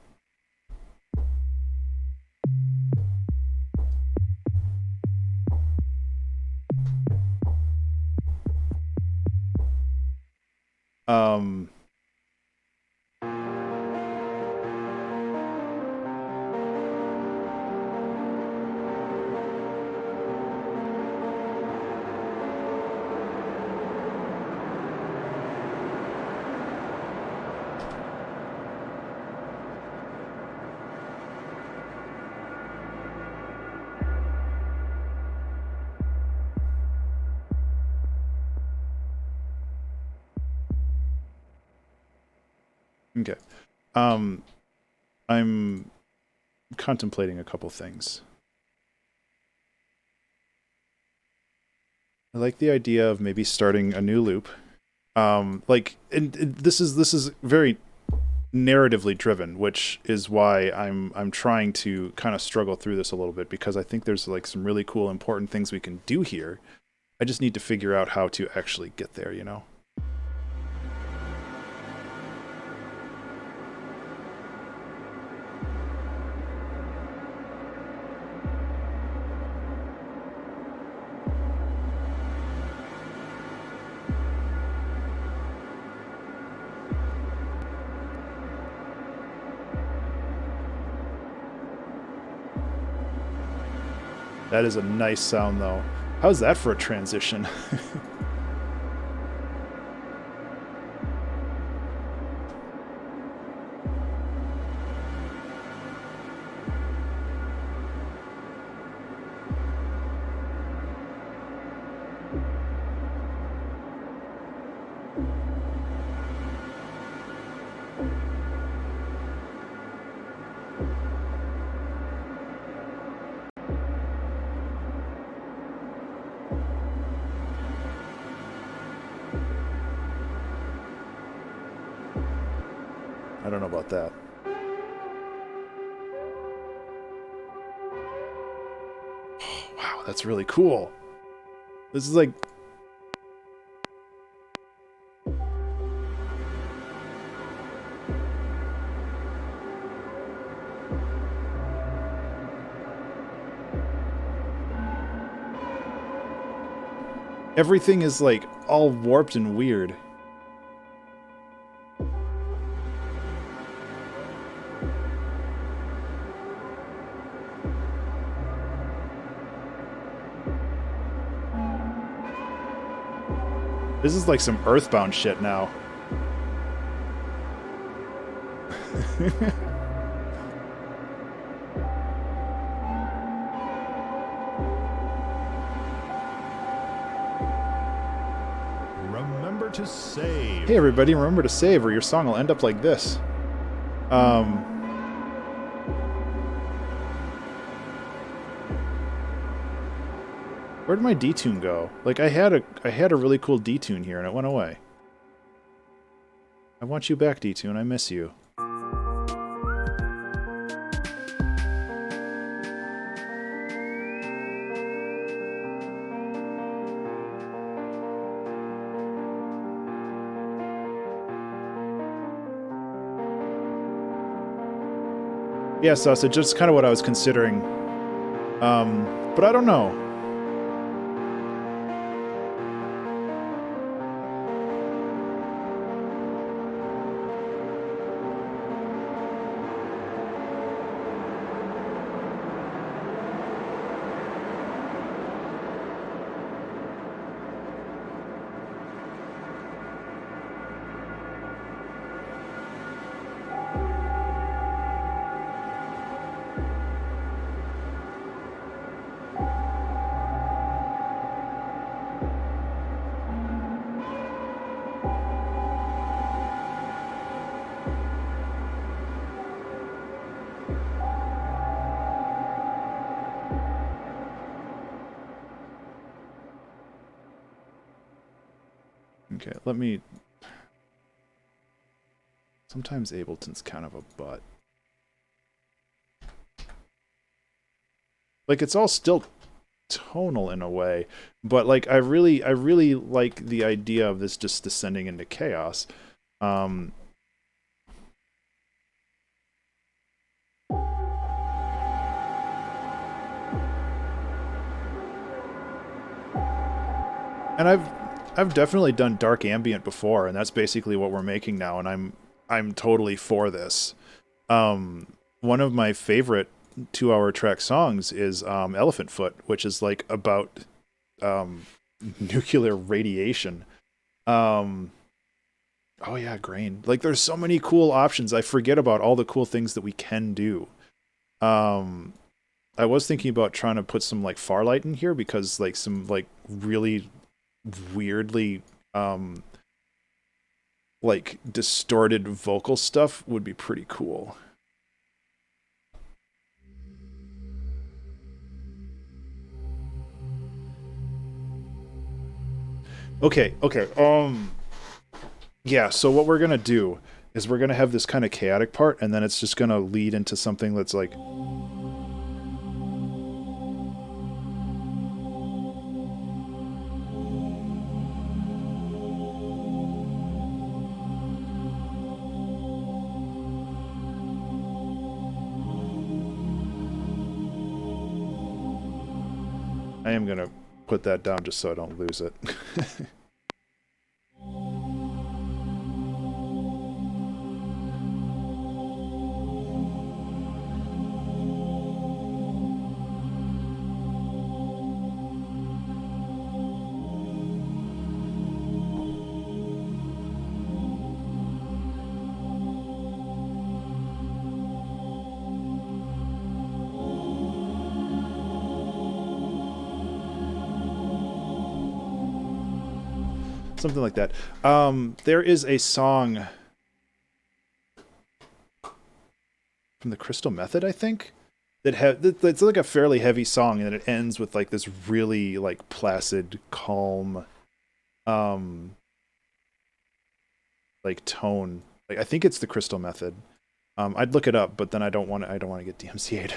okay. I'm contemplating a couple things. I like the idea of maybe starting a new loop. Like, and this is very narratively driven, which is why I'm trying to kind of struggle through this a little bit, because I think there's like some really cool, important things we can do here. I just need to figure out how to actually get there, you know? That is a nice sound, though. How's that for a transition? I don't know about that. Oh, wow, that's really cool. This is like... Everything is like all warped and weird. This is like some Earthbound shit now. Remember to save. Hey everybody, remember to save or your song will end up like this. Where'd my detune go? Like I had a really cool detune here and it went away. I want you back, detune. I miss you. Yeah, Sausage, just kind of what I was considering. But I don't know. Okay, let me... Sometimes Ableton's kind of a butt. Like, it's all still tonal in a way, but like I really like the idea of this just descending into chaos. And I've definitely done dark ambient before, and that's basically what we're making now, and I'm totally for this. One of my favorite 2-hour track songs is Elephant Foot, which is like about nuclear radiation. Oh yeah, grain. Like there's so many cool options. I forget about all the cool things that we can do. I was thinking about trying to put some like Farlight in here because like some like really weirdly like distorted vocal stuff would be pretty cool. Okay. Yeah, so what we're gonna do is we're gonna have this kind of chaotic part, and then it's just gonna lead into something that's like... I am gonna put that down just so I don't lose it. Something like that. There is a song from the Crystal Method, I think, that's like a fairly heavy song, and it ends with like this really like placid, calm, like tone. Like I think it's the Crystal Method. I'd look it up, but then I don't want to get DMCA'd.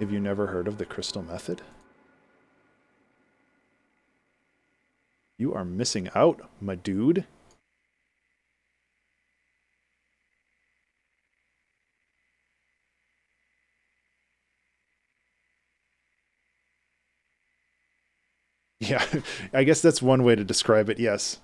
Have you never heard of the Crystal Method? You are missing out, my dude. Yeah, I guess that's one way to describe it, yes.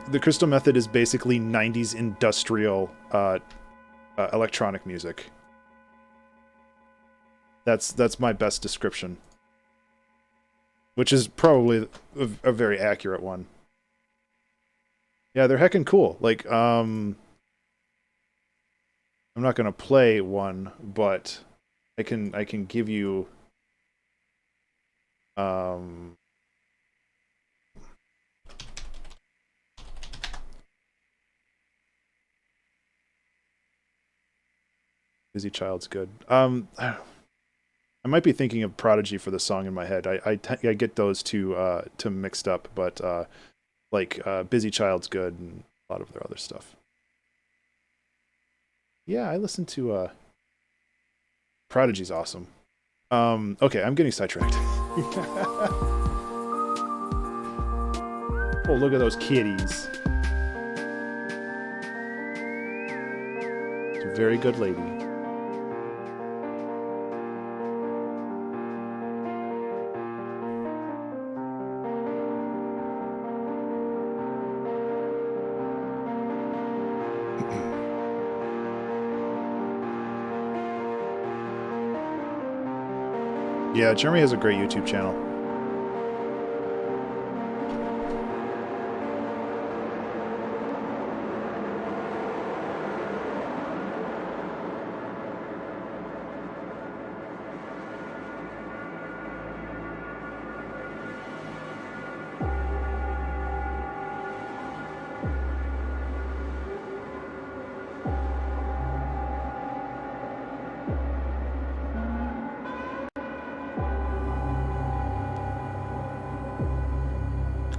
The Crystal Method is basically 90s industrial electronic music. That's my best description. Which is probably a very accurate one. Yeah, they're heckin' cool. Like, I'm not gonna play one, but I can give you Busy Child's good. I might be thinking of Prodigy for the song in my head. I get those two mixed up, but like Busy Child's good and a lot of their other stuff. Yeah, I listen to Prodigy's awesome. Okay, I'm getting sidetracked. Oh, look at those kitties. It's a very good lady. Yeah, Jeremy has a great YouTube channel.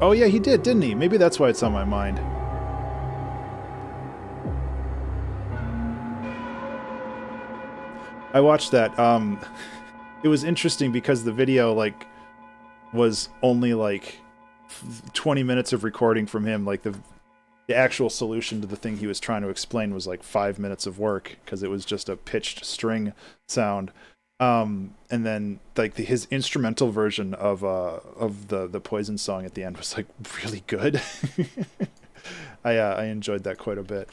Oh yeah, he did, didn't he? Maybe that's why it's on my mind. I watched that. It was interesting because the video like was only like 20 minutes of recording from him. Like the actual solution to the thing he was trying to explain was like 5 minutes of work because it was just a pitched string sound. And then like his instrumental version of the Poison song at the end was like really good. I enjoyed that quite a bit.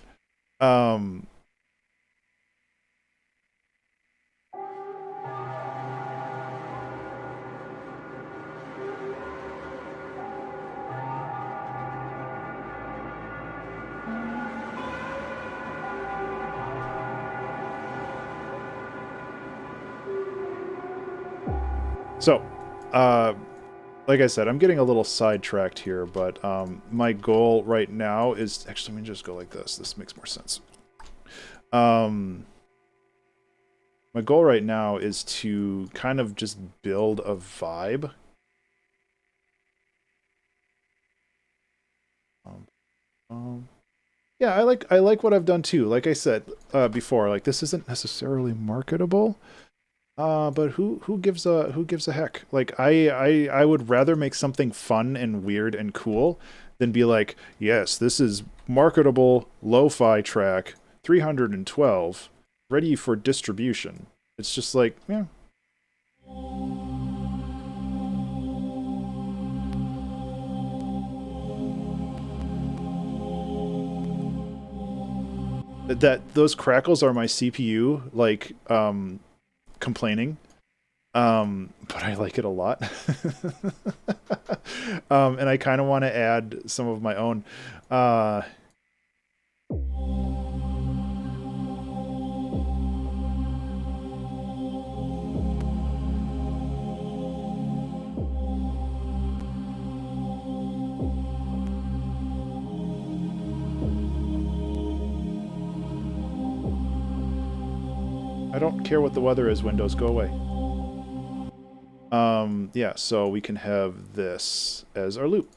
So, like I said, I'm getting a little sidetracked here, but my goal right now is... Actually, let me just go like this. This makes more sense. My goal right now is to kind of just build a vibe. Yeah, I like what I've done too. Like I said before, like this isn't necessarily marketable. But who gives a heck? Like I would rather make something fun and weird and cool than be like, yes, this is marketable lo-fi track 312 ready for distribution. It's just like, yeah. Those crackles are my CPU like complaining, but I like it a lot. And I kind of want to add some of my own. I don't care what the weather is, Windows, go away. Yeah, so we can have this as our loop.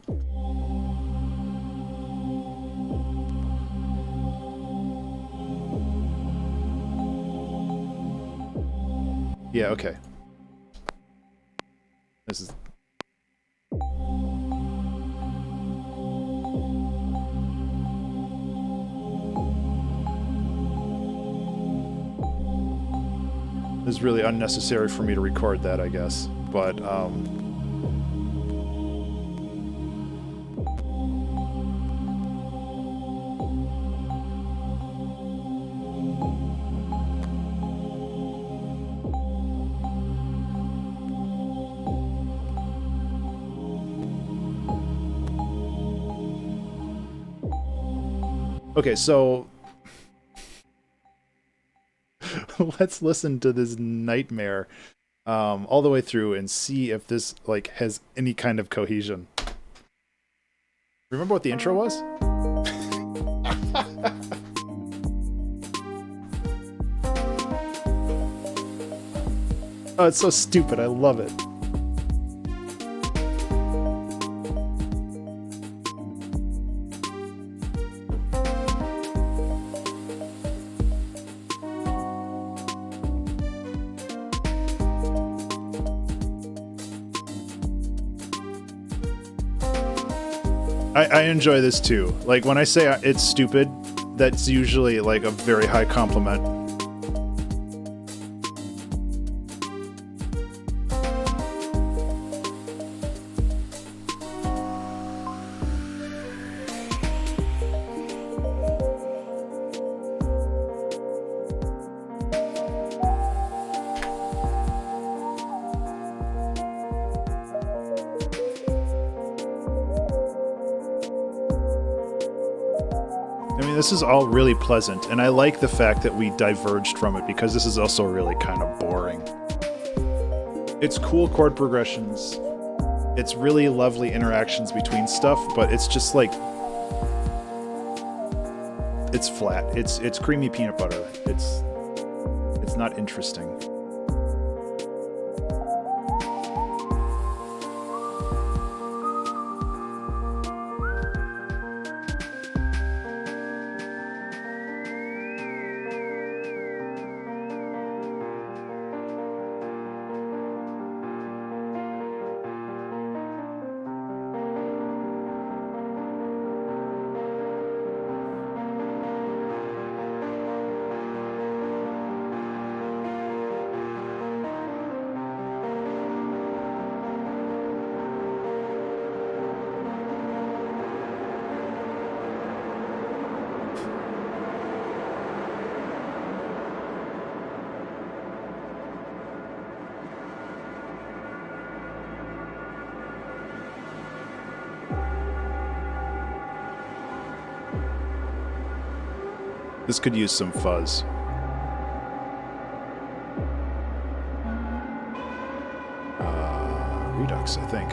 Yeah, okay. This is... It's really unnecessary for me to record that, I guess. But, okay, so let's listen to this nightmare all the way through and see if this like has any kind of cohesion. Remember what the intro was? Oh, it's so stupid. I love it. I enjoy this too. Like when I say it's stupid, that's usually like a very high compliment. This is all really pleasant, and I like the fact that we diverged from it because this is also really kind of boring. It's cool chord progressions. It's really lovely interactions between stuff, but it's just like... It's flat. It's creamy peanut butter. It's not interesting. This could use some fuzz. Redux, I think.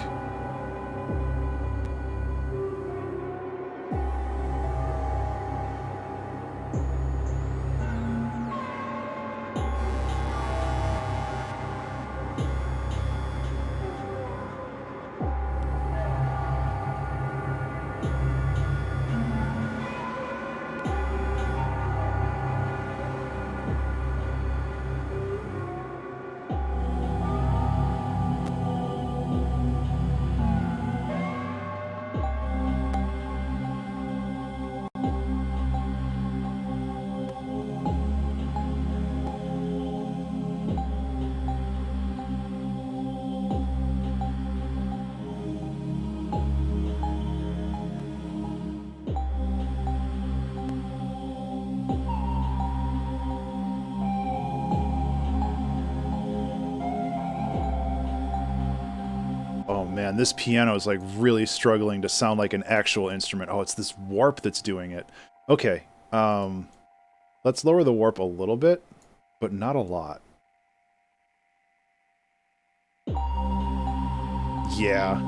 Oh man, this piano is like really struggling to sound like an actual instrument. Oh, it's this warp that's doing it. Okay, let's lower the warp a little bit, but not a lot. Yeah.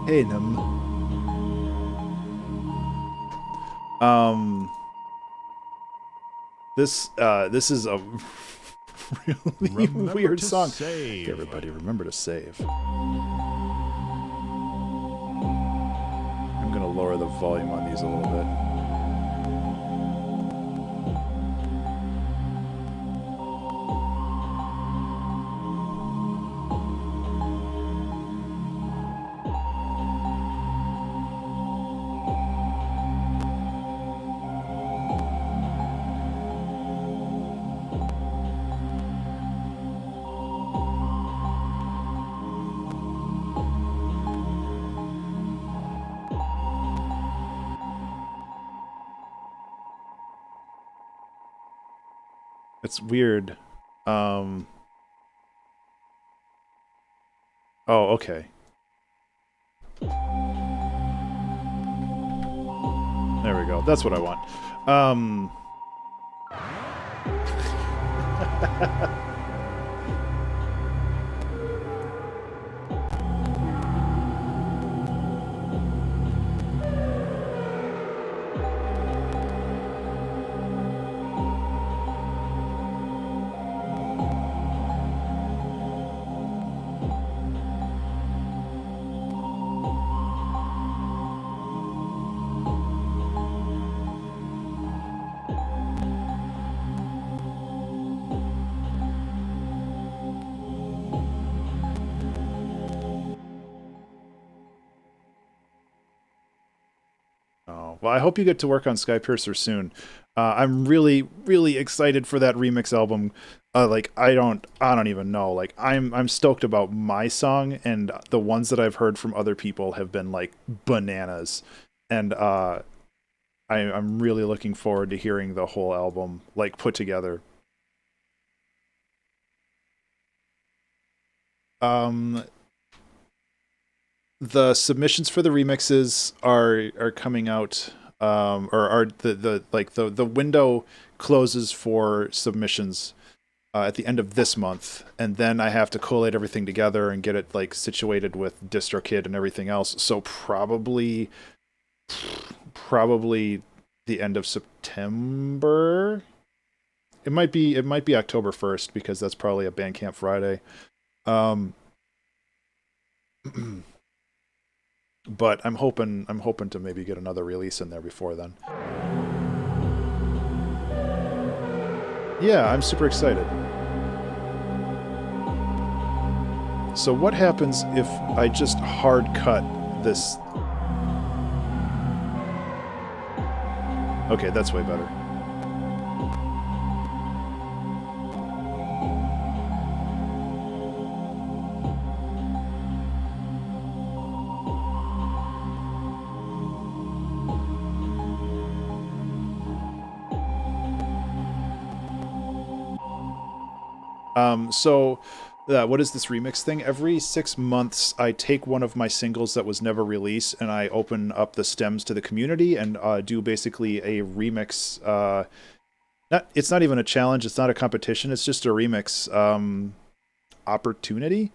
Hey, this is a really weird song. Save. Everybody remember to save. I'm gonna lower the volume on these a little bit. It's weird. Oh, okay. There we go. That's what I want. Well, I hope you get to work on Skypiercer soon. I'm really, really excited for that remix album. Like I don't even know. Like I'm stoked about my song, and the ones that I've heard from other people have been like bananas. And I'm really looking forward to hearing the whole album like put together. The submissions for the remixes are coming out, or are the window closes for submissions at the end of this month, and then I have to collate everything together and get it like situated with DistroKid and everything else. So probably the end of September. It might be October 1st because that's probably a Bandcamp Friday. But I'm hoping to maybe get another release in there before then. Yeah, I'm super excited. So what happens if I just hard cut this Okay, that's way better. So what is this remix thing? Every 6 months, I take one of my singles that was never released, and I open up the stems to the community and do basically a remix. It's not even a challenge. It's not a competition. It's just a remix opportunity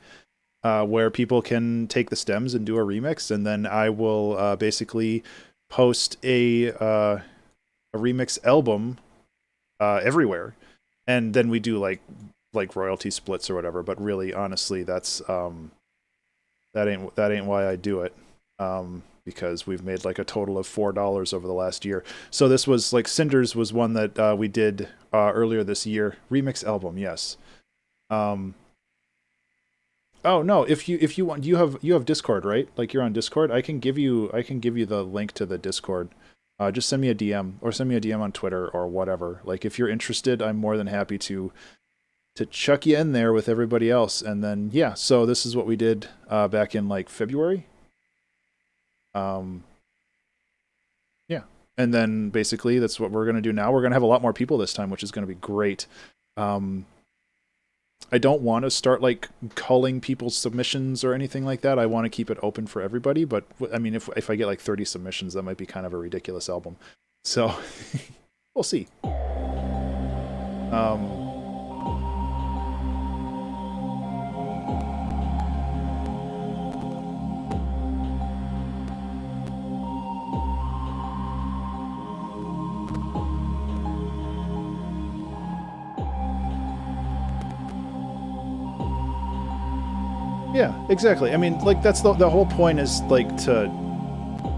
where people can take the stems and do a remix, and then I will basically post a remix album everywhere, and then we do like royalty splits or whatever. But really, honestly, that ain't why I do it. Because we've made like a total of $4 over the last year. So this was like Cinders was one that we did earlier this year. Remix album, yes. Oh no, if you want, you have Discord, right? Like you're on Discord. I can give you the link to the Discord. Just send me a DM or send me a DM on Twitter or whatever. Like if you're interested, I'm more than happy to chuck you in there with everybody else. And then yeah, so this is what we did back in like February. Yeah. And then basically that's what we're going to do now. We're going to have a lot more people this time, which is going to be great. I don't want to start like culling people's submissions or anything like that. I want to keep it open for everybody. But I mean, if I get like 30 submissions, that might be kind of a ridiculous album. So we'll see. Yeah, exactly. I mean, like that's the whole point is like to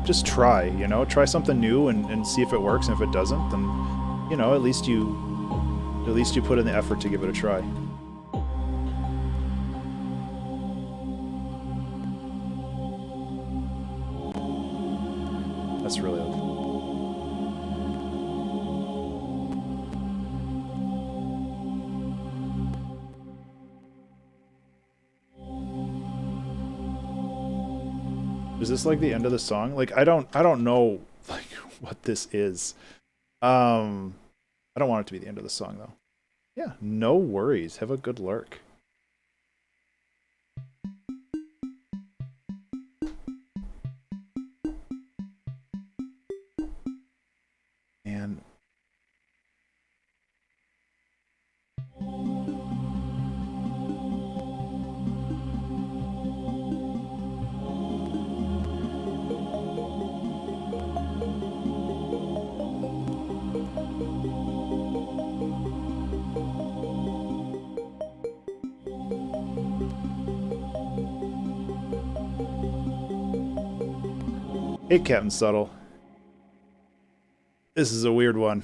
just try, you know, try something new and see if it works. And if it doesn't, then you know, at least you put in the effort to give it a try. That's really okay. Is this like the end of the song? Like I don't know like what this is. I don't want it to be the end of the song though. Yeah, no worries. Have a good lurk. And hey, Captain Subtle. This is a weird one.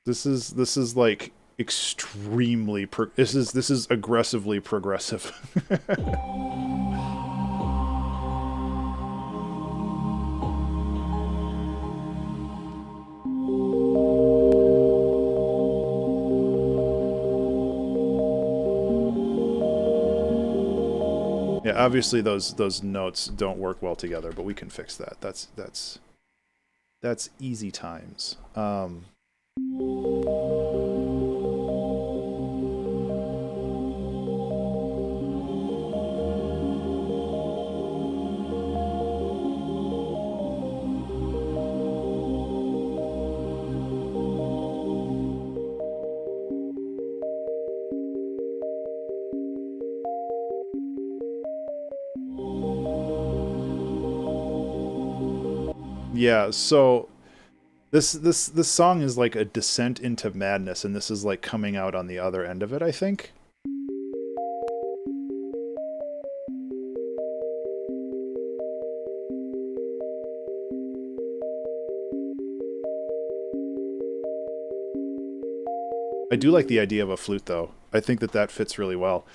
This is like extremely this is aggressively progressive. Yeah, obviously those notes don't work well together, but we can fix that. That's easy times. Yeah, so this song is like a descent into madness, and this is like coming out on the other end of it, I think. I do like the idea of a flute, though. I think that that fits really well.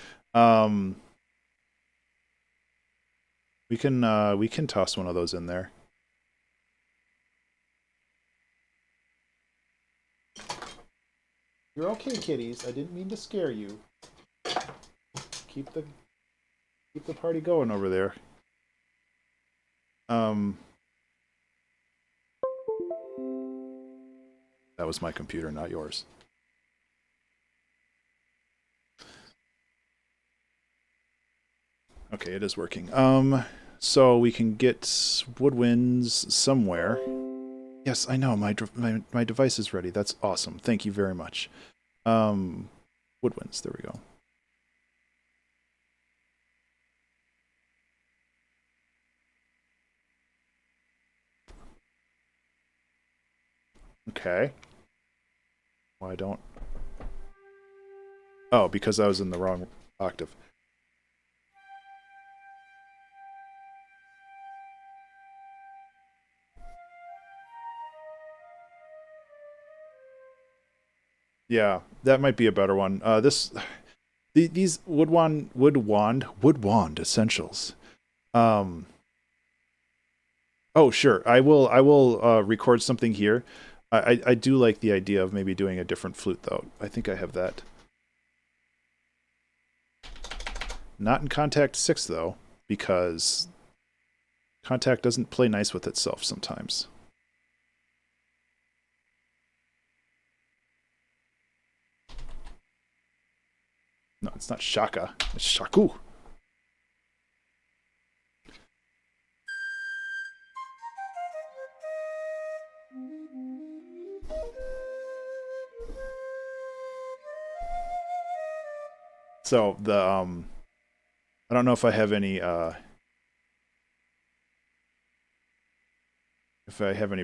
We can toss one of those in there. You're okay, kitties. I didn't mean to scare you. Keep the party going over there. That was my computer, not yours. Okay, it is working. So we can get woodwinds somewhere. Yes, I know. My device is ready. That's awesome. Thank you very much. Woodwinds. There we go. Okay. Why don't... Oh, because I was in the wrong octave. Yeah, that might be a better one. These wood wand essentials. Oh, sure. I will record something here. I do like the idea of maybe doing a different flute, though. I think I have that. Not in Contact 6, though, because Contact doesn't play nice with itself sometimes. No, it's not Shaka. It's Shaku. So the I don't know if I have any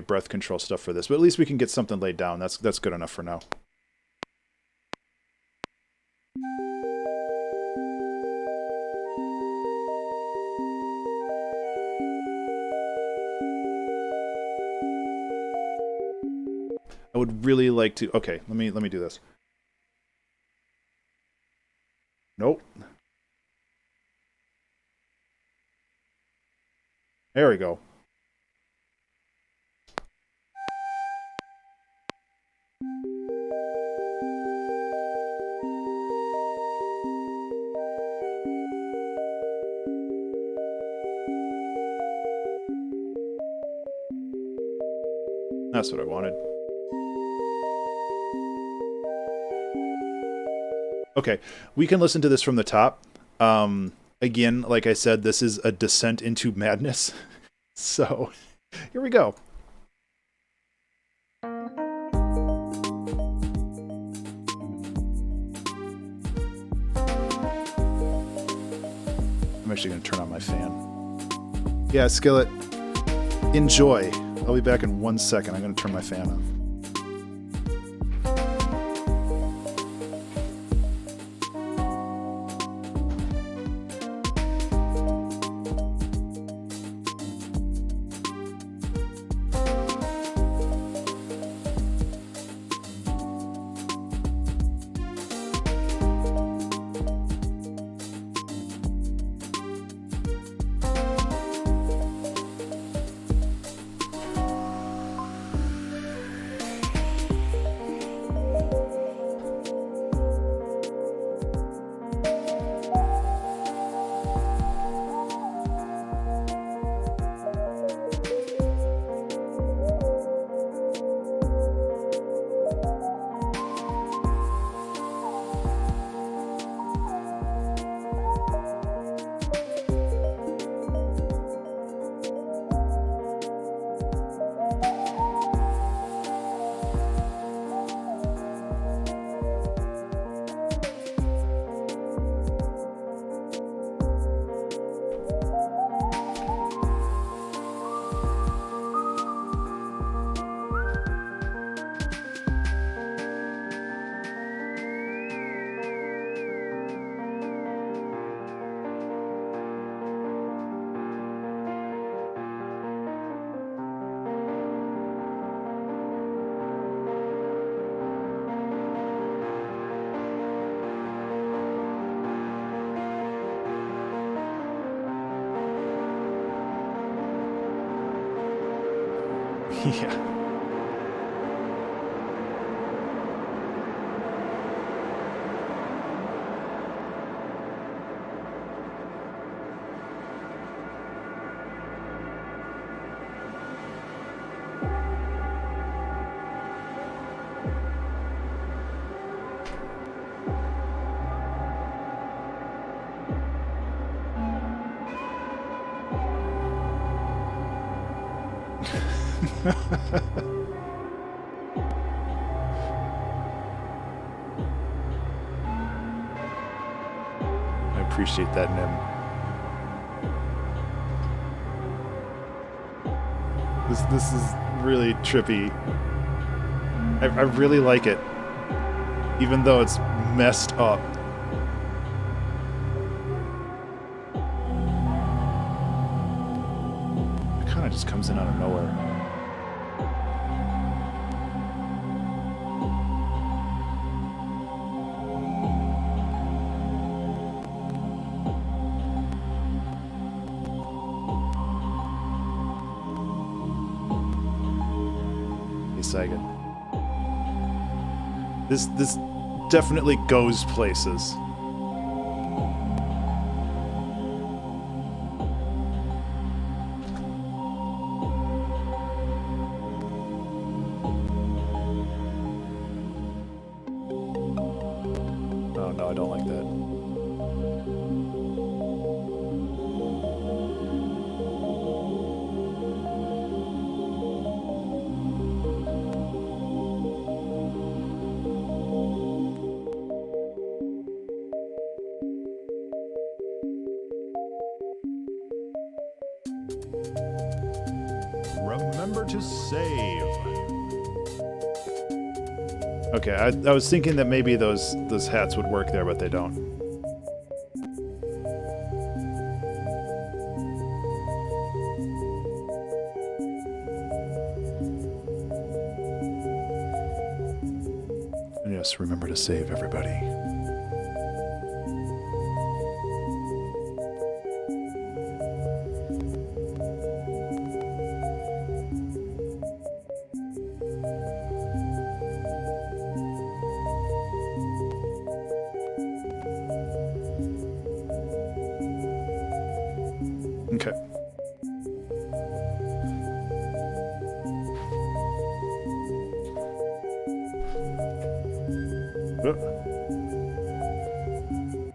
breath control stuff for this, but at least we can get something laid down. That's good enough for now. I would really like to. Okay, let me do this. Nope. There we go. That's what I wanted. Okay, we can listen to this from the top. Again, like I said, this is a descent into madness. So, here we go. I'm actually going to turn on my fan. Yeah, Skillet, enjoy. I'll be back in 1 second. I'm going to turn my fan on. Yeah. I appreciate that, Nim. This is really trippy. I really like it, even though it's messed up. It kind of just comes in out of nowhere. Second. This definitely goes places. Oh no, I don't like that. Remember to save. Okay, I was thinking that maybe those hats would work there, but they don't. And yes, remember to save, everybody. Okay.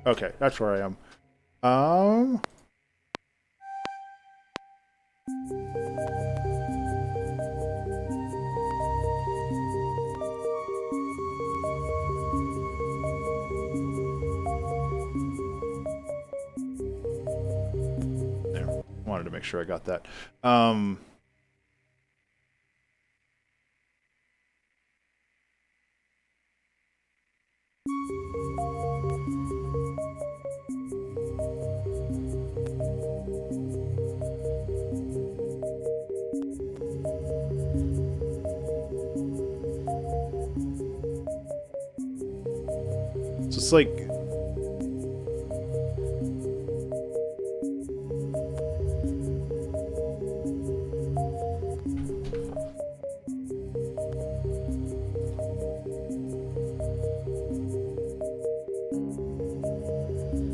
Okay, that's where I am. There. Wanted to make sure I got that. So it's like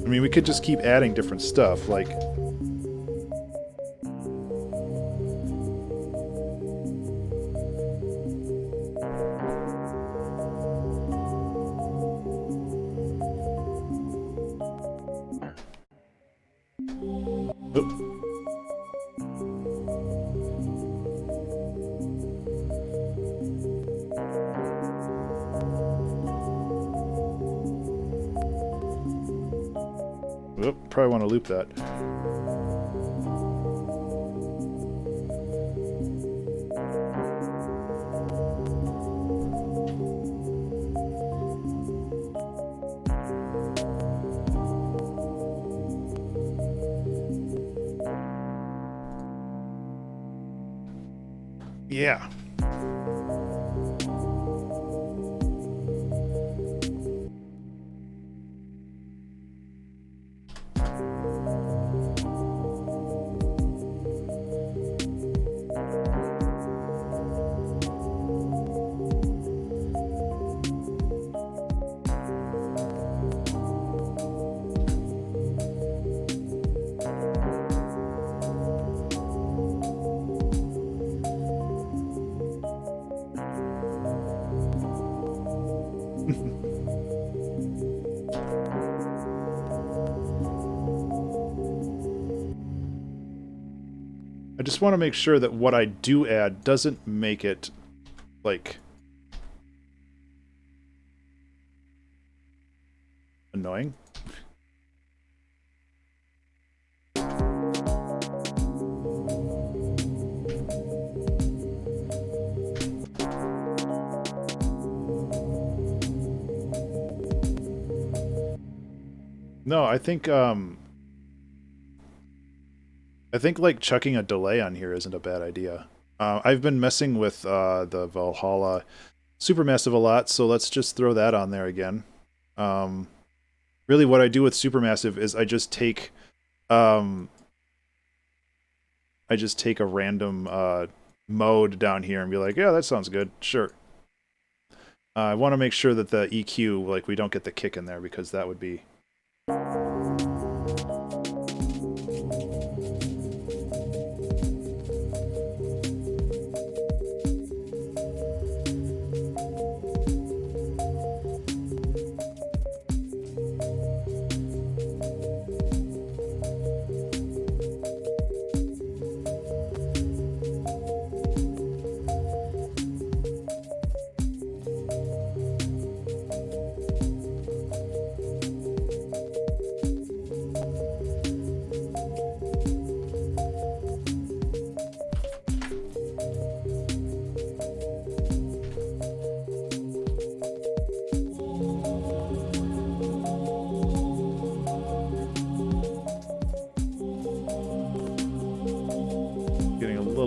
I mean, we could just keep adding different stuff, like probably want to loop that. Yeah. I just want to make sure that what I do add doesn't make it, like, annoying. No, I think like chucking a delay on here isn't a bad idea. I've been messing with the Valhalla Supermassive a lot, so let's just throw that on there again. Really what I do with Supermassive is I just take a random mode down here and be like, yeah, that sounds good, sure. I want to make sure that the EQ, like, we don't get the kick in there, because that would be...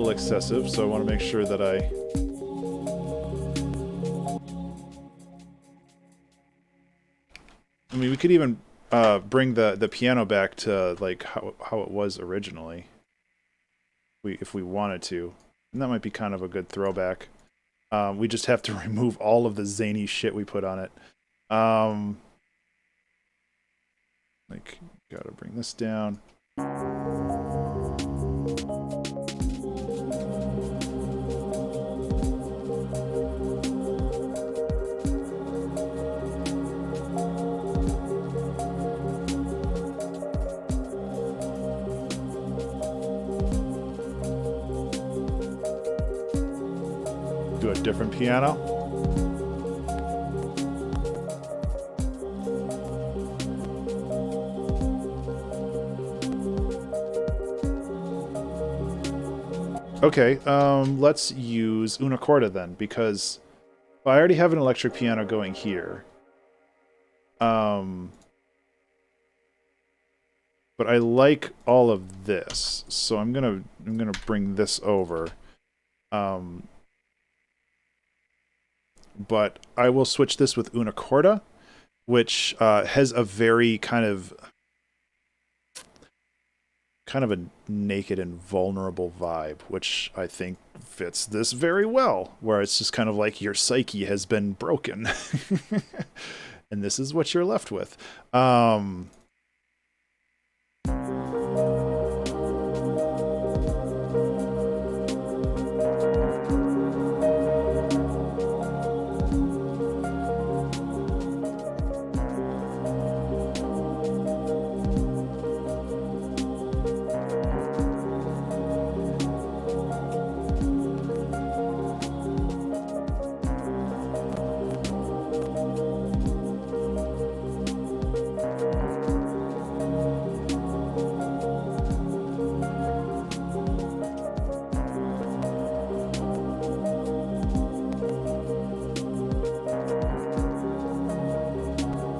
excessive, so I want to make sure that I mean, we could even bring the piano back to like how it was originally, if we wanted to, and that might be kind of a good throwback. We just have to remove all of the zany shit we put on it. Like, gotta bring this down. Do a different piano. Okay, let's use una corda then, because I already have an electric piano going here. But I like all of this, so I'm gonna bring this over. But I will switch this with una corda, which has a very kind of a naked and vulnerable vibe, which I think fits this very well, where it's just kind of like your psyche has been broken and this is what you're left with.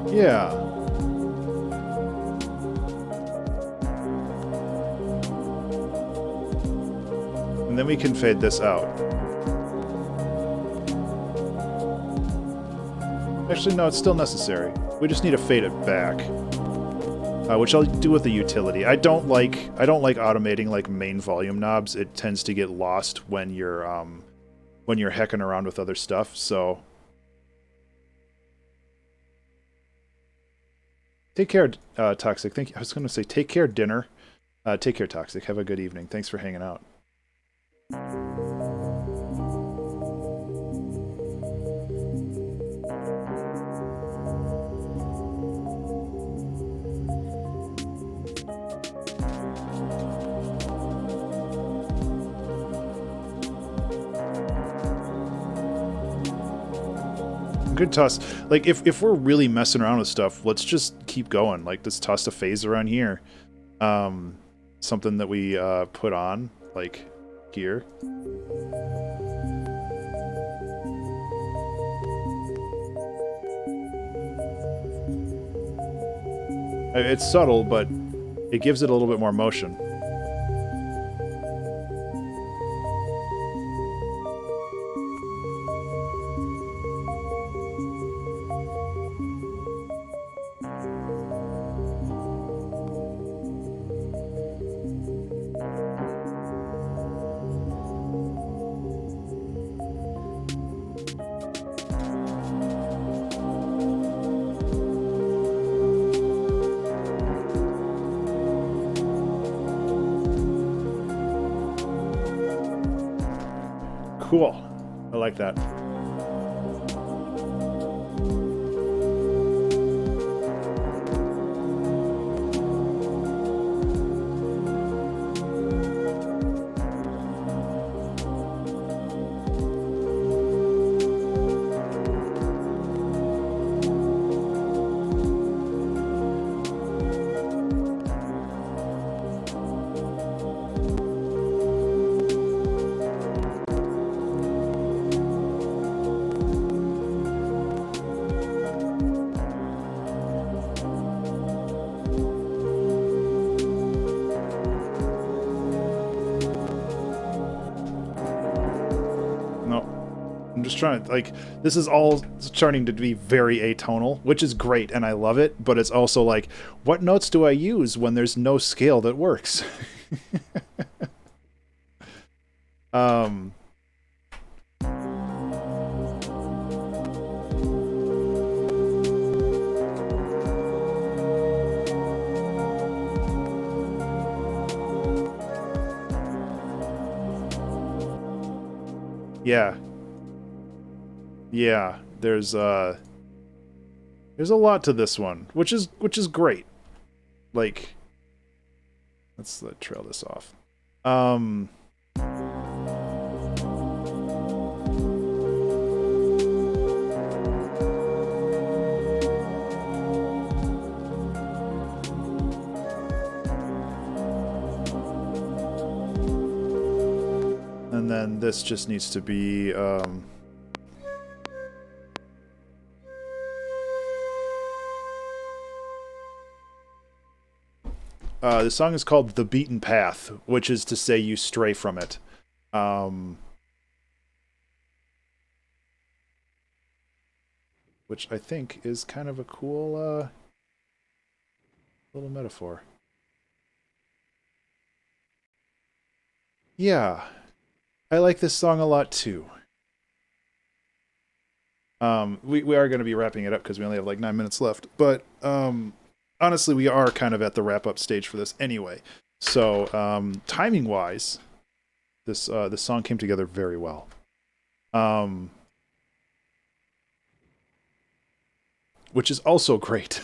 Yeah. And then we can fade this out. Actually, no, it's still necessary. We just need to fade it back. Which I'll do with the utility. I don't like automating like main volume knobs. It tends to get lost when you're hecking around with other stuff, so take care, Toxic. Thank you. I was going to say take care, dinner. Take care, Toxic. Have a good evening. Thanks for hanging out. Good toss. Like, if we're really messing around with stuff, let's just keep going. Like, let's toss a phase around here. Something that we put on, like, here. It's subtle, but it gives it a little bit more motion. Cool. I like that. Just trying to, like, this is all starting to be very atonal, which is great and I love it, but it's also like, what notes do I use when there's no scale that works? Yeah. Yeah, there's a lot to this one, which is great. Like, let's trail this off. And then this just needs to be the song is called The Beaten Path, which is to say you stray from it. Which I think is kind of a cool little metaphor. Yeah, I like this song a lot too. We are going to be wrapping it up because we only have like 9 minutes left, but honestly, we are kind of at the wrap-up stage for this anyway. So, timing-wise, this song came together very well. Which is also great.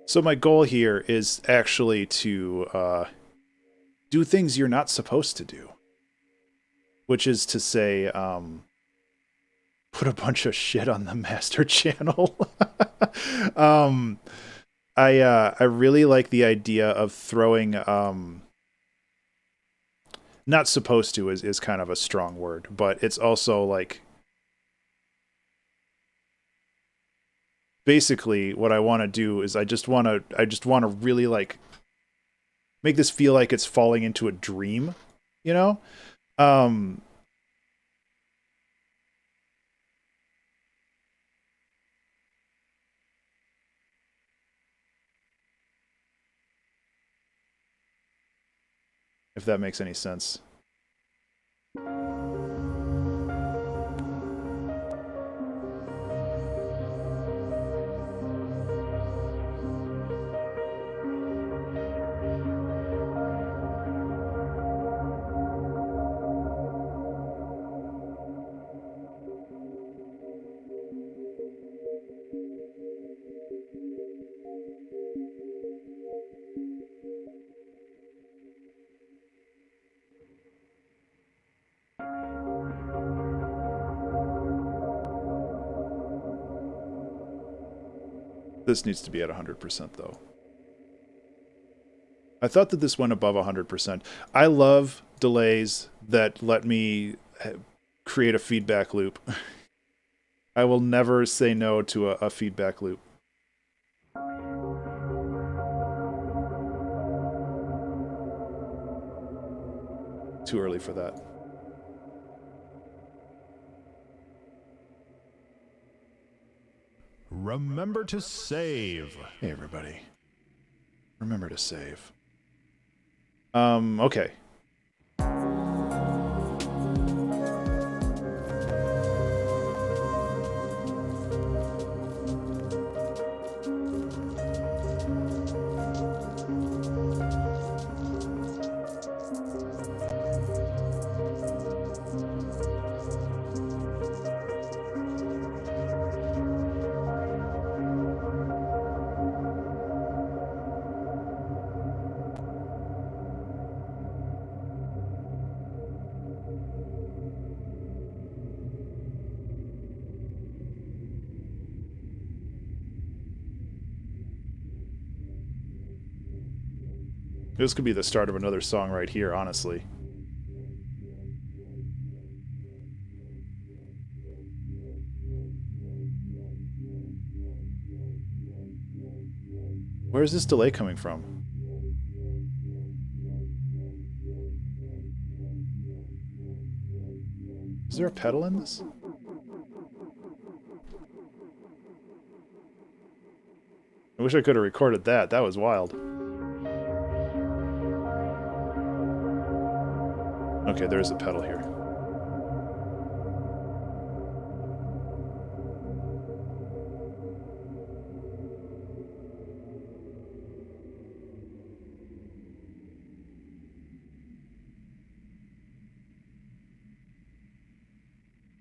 So my goal here is actually to do things you're not supposed to do, which is to say, put a bunch of shit on the master channel. I really like the idea of throwing not supposed to is kind of a strong word, but it's also like basically what I want to do is I just want to really like make this feel like it's falling into a dream, you know? If that makes any sense. This needs to be at 100% though. I thought that this went above 100%. I love delays that let me create a feedback loop. I will never say no to a feedback loop. Too early for that. Remember to save. Hey, everybody. Remember to save. Okay. This could be the start of another song right here, honestly. Where is this delay coming from? Is there a pedal in this? I wish I could have recorded that. That was wild. Okay, there's a pedal here.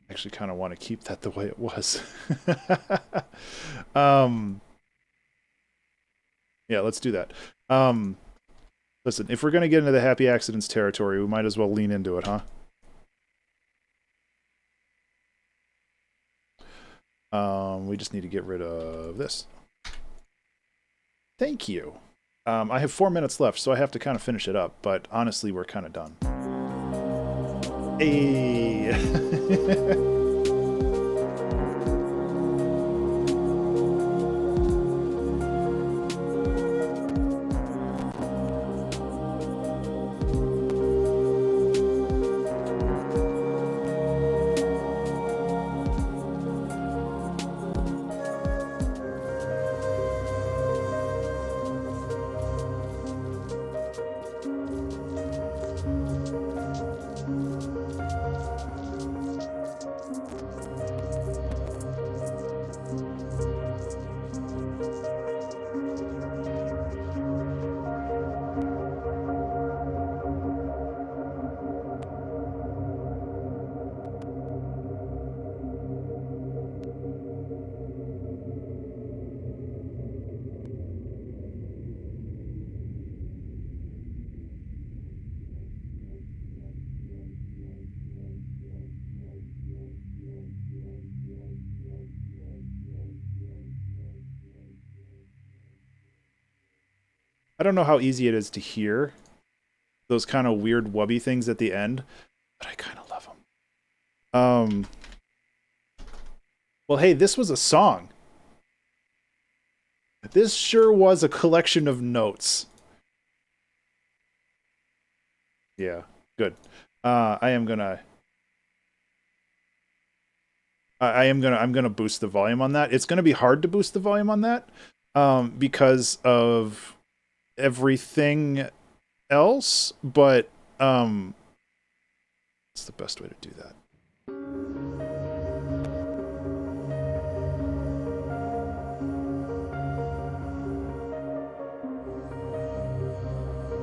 I actually kind of want to keep that the way it was. Yeah, let's do that. Listen, if we're going to get into the happy accidents territory, we might as well lean into it, huh? We just need to get rid of this. Thank you. I have 4 minutes left, so I have to kind of finish it up, but honestly, we're kind of done. Hey! I don't know how easy it is to hear those kind of weird wubby things at the end, but I kind of love them. Well, hey, this was a song. This sure was a collection of notes. Yeah, good. I'm gonna boost the volume on that. It's gonna be hard to boost the volume on that, because of everything else, but it's the best way to do that.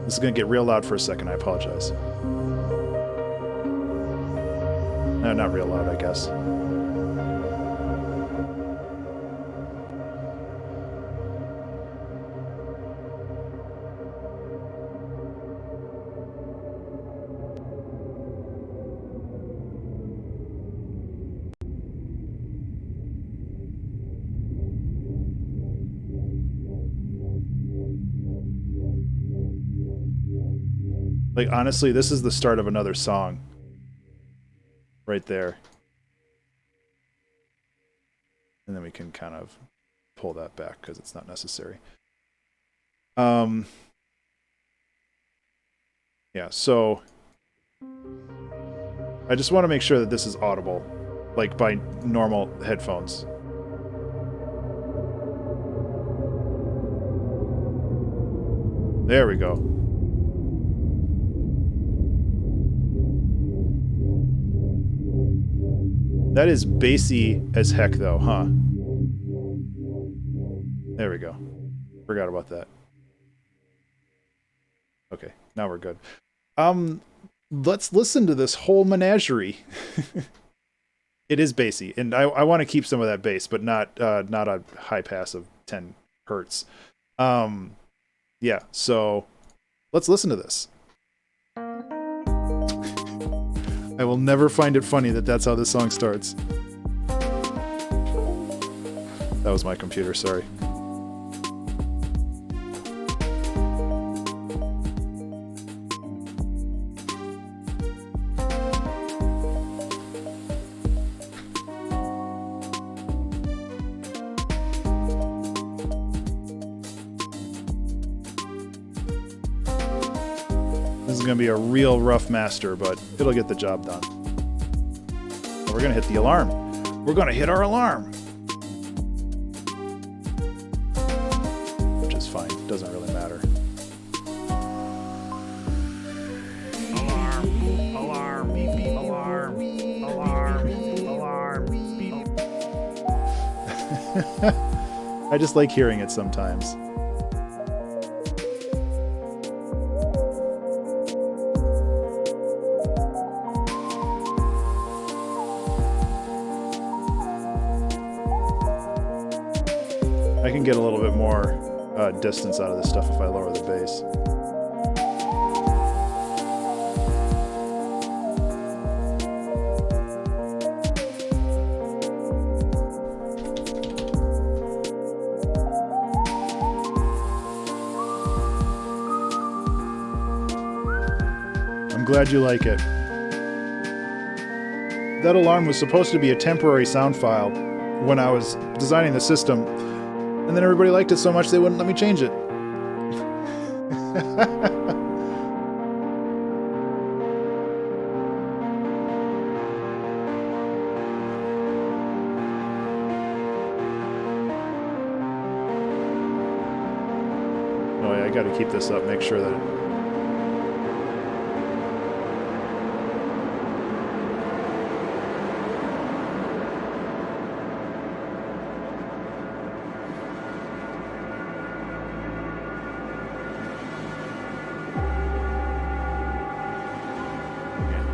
This is going to get real loud for a second. I apologize. No, not real loud, I guess. Like, honestly, this is the start of another song. Right there. And then we can kind of pull that back because it's not necessary. Yeah, so I just want to make sure that this is audible, like by normal headphones. There we go. That is bassy as heck, though, huh? There we go. Forgot about that. Okay, now we're good. Let's listen to this whole menagerie. It is bassy, and I want to keep some of that bass, but not a high pass of 10 hertz. Yeah, so let's listen to this. I will never find it funny that that's how this song starts. That was my computer, sorry. This is going to be a real rough master, but it'll get the job done. We're going to hit the alarm. We're going to hit our alarm. Which is fine. Doesn't really matter. Alarm, alarm, beep, beep, alarm, alarm, alarm, beep. I just like hearing it sometimes. I can get a little bit more distance out of this stuff if I lower the bass. I'm glad you like it. That alarm was supposed to be a temporary sound file when I was designing the system. And then everybody liked it so much they wouldn't let me change it. Oh yeah, I gotta keep this up, make sure that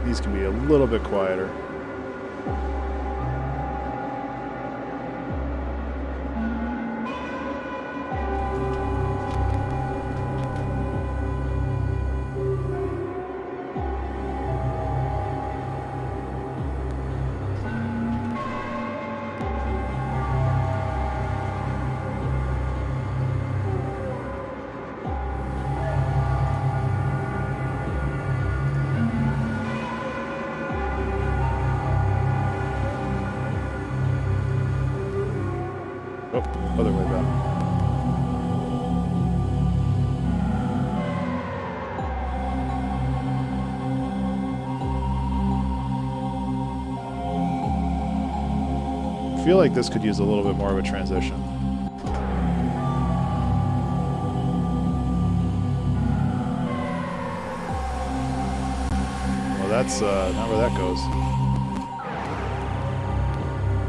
these can be a little bit quieter. feel like this could use a little bit more of a transition. Well, that's not where that goes.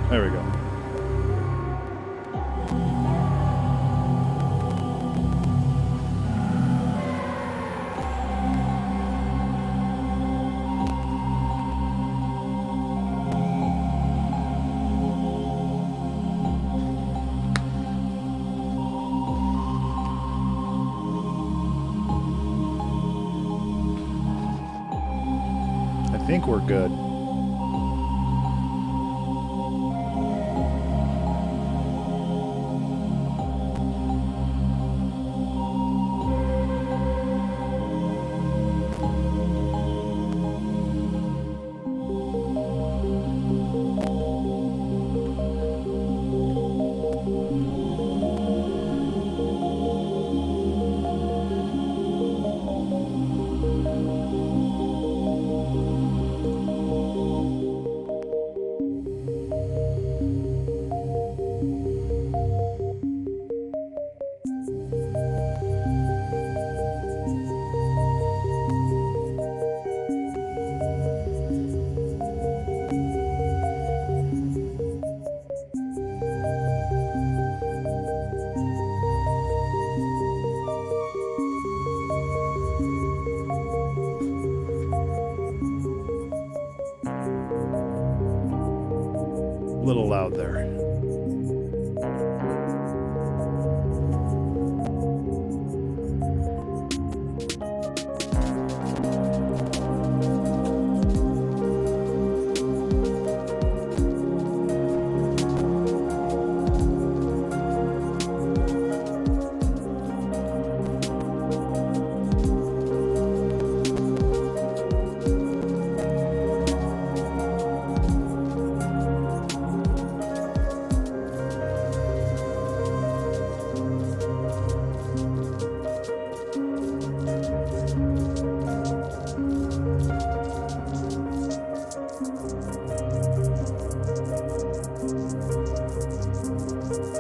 There we go. I think we're good. A little loud there.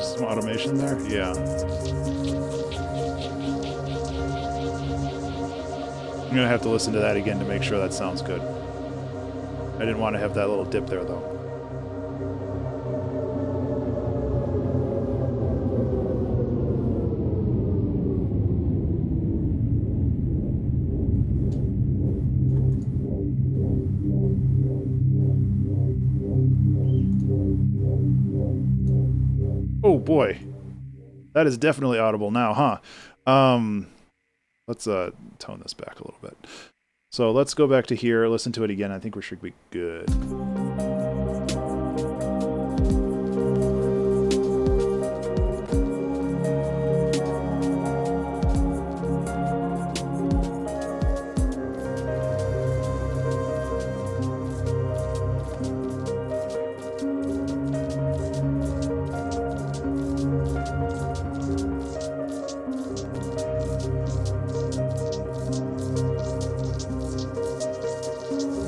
Some automation there? Yeah. I'm gonna have to listen to that again to make sure that sounds good. I didn't want to have that little dip there though. Oh boy, that is definitely audible now, huh? Let's tone this back a little bit. So let's go back to here, listen to it again. I think we should be good.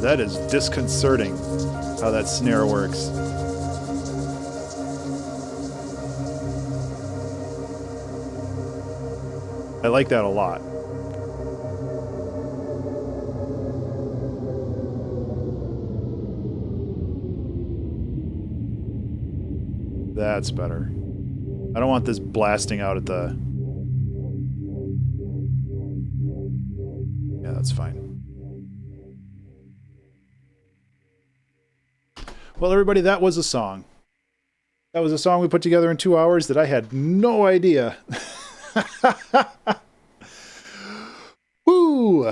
That is disconcerting how that snare works. I like that a lot. That's better. I don't want this blasting out at the... Yeah, that's fine. Well, everybody, that was a song. That was a song we put together in 2 hours that I had no idea. Woo!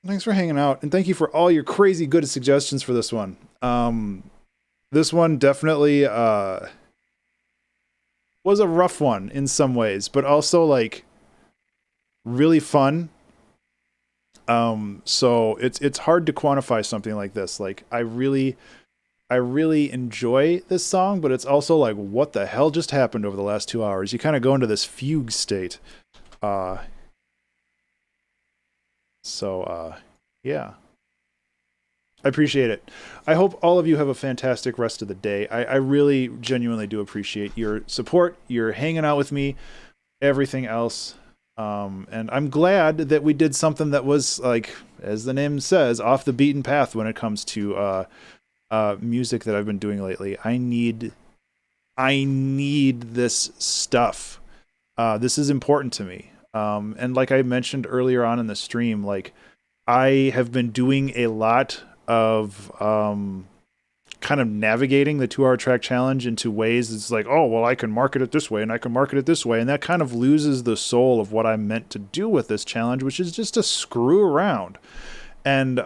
Thanks for hanging out, and thank you for all your crazy good suggestions for this one. This one definitely was a rough one in some ways, but also like really fun. So it's hard to quantify something like this. Like I really enjoy this song, but it's also like, what the hell just happened over the last 2 hours? You kind of go into this fugue state. Yeah. I appreciate it. I hope all of you have a fantastic rest of the day. I really genuinely do appreciate your support, your hanging out with me, everything else. And I'm glad that we did something that was, like, as the name says, off the beaten path when it comes to music that I've been doing lately. I need this stuff. This is important to me. And like I mentioned earlier on in the stream, like, I have been doing a lot of kind of navigating the 2 hour track challenge into ways it's like, oh, well, I can market it this way and I can market it this way. And that kind of loses the soul of what I'm meant to do with this challenge, which is just to screw around. And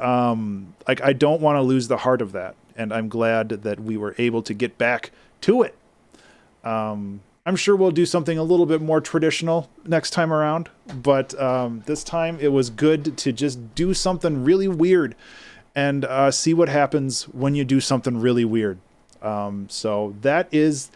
like, I don't want to lose the heart of that. And I'm glad that we were able to get back to it. I'm sure we'll do something a little bit more traditional next time around, but this time it was good to just do something really weird and see what happens when you do something really weird. So that is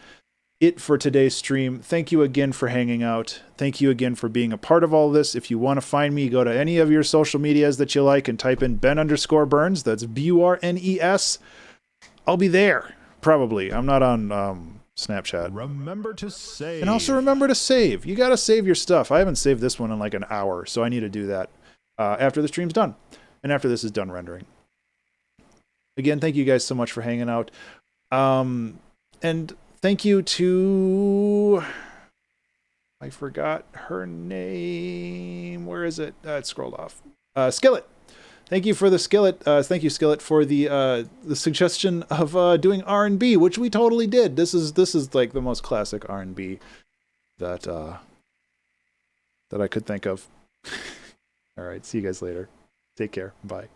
it for today's stream. Thank you again for hanging out. Thank you again for being a part of all this. If you want to find me, go to any of your social medias that you like and type in Ben_Burns. That's BURNES. I'll be there, probably. I'm not on Snapchat. Remember to save. And also remember to save. You got to save your stuff. I haven't saved this one in like an hour, so I need to do that after the stream's done and after this is done rendering. Again, thank you guys so much for hanging out. And thank you to... I forgot her name. Where is it? It scrolled off. Skillet. Thank you for the Skillet. Thank you, Skillet, for the suggestion of doing R&B, which we totally did. This is like the most classic R&B that I could think of. All right, see you guys later. Take care. Bye.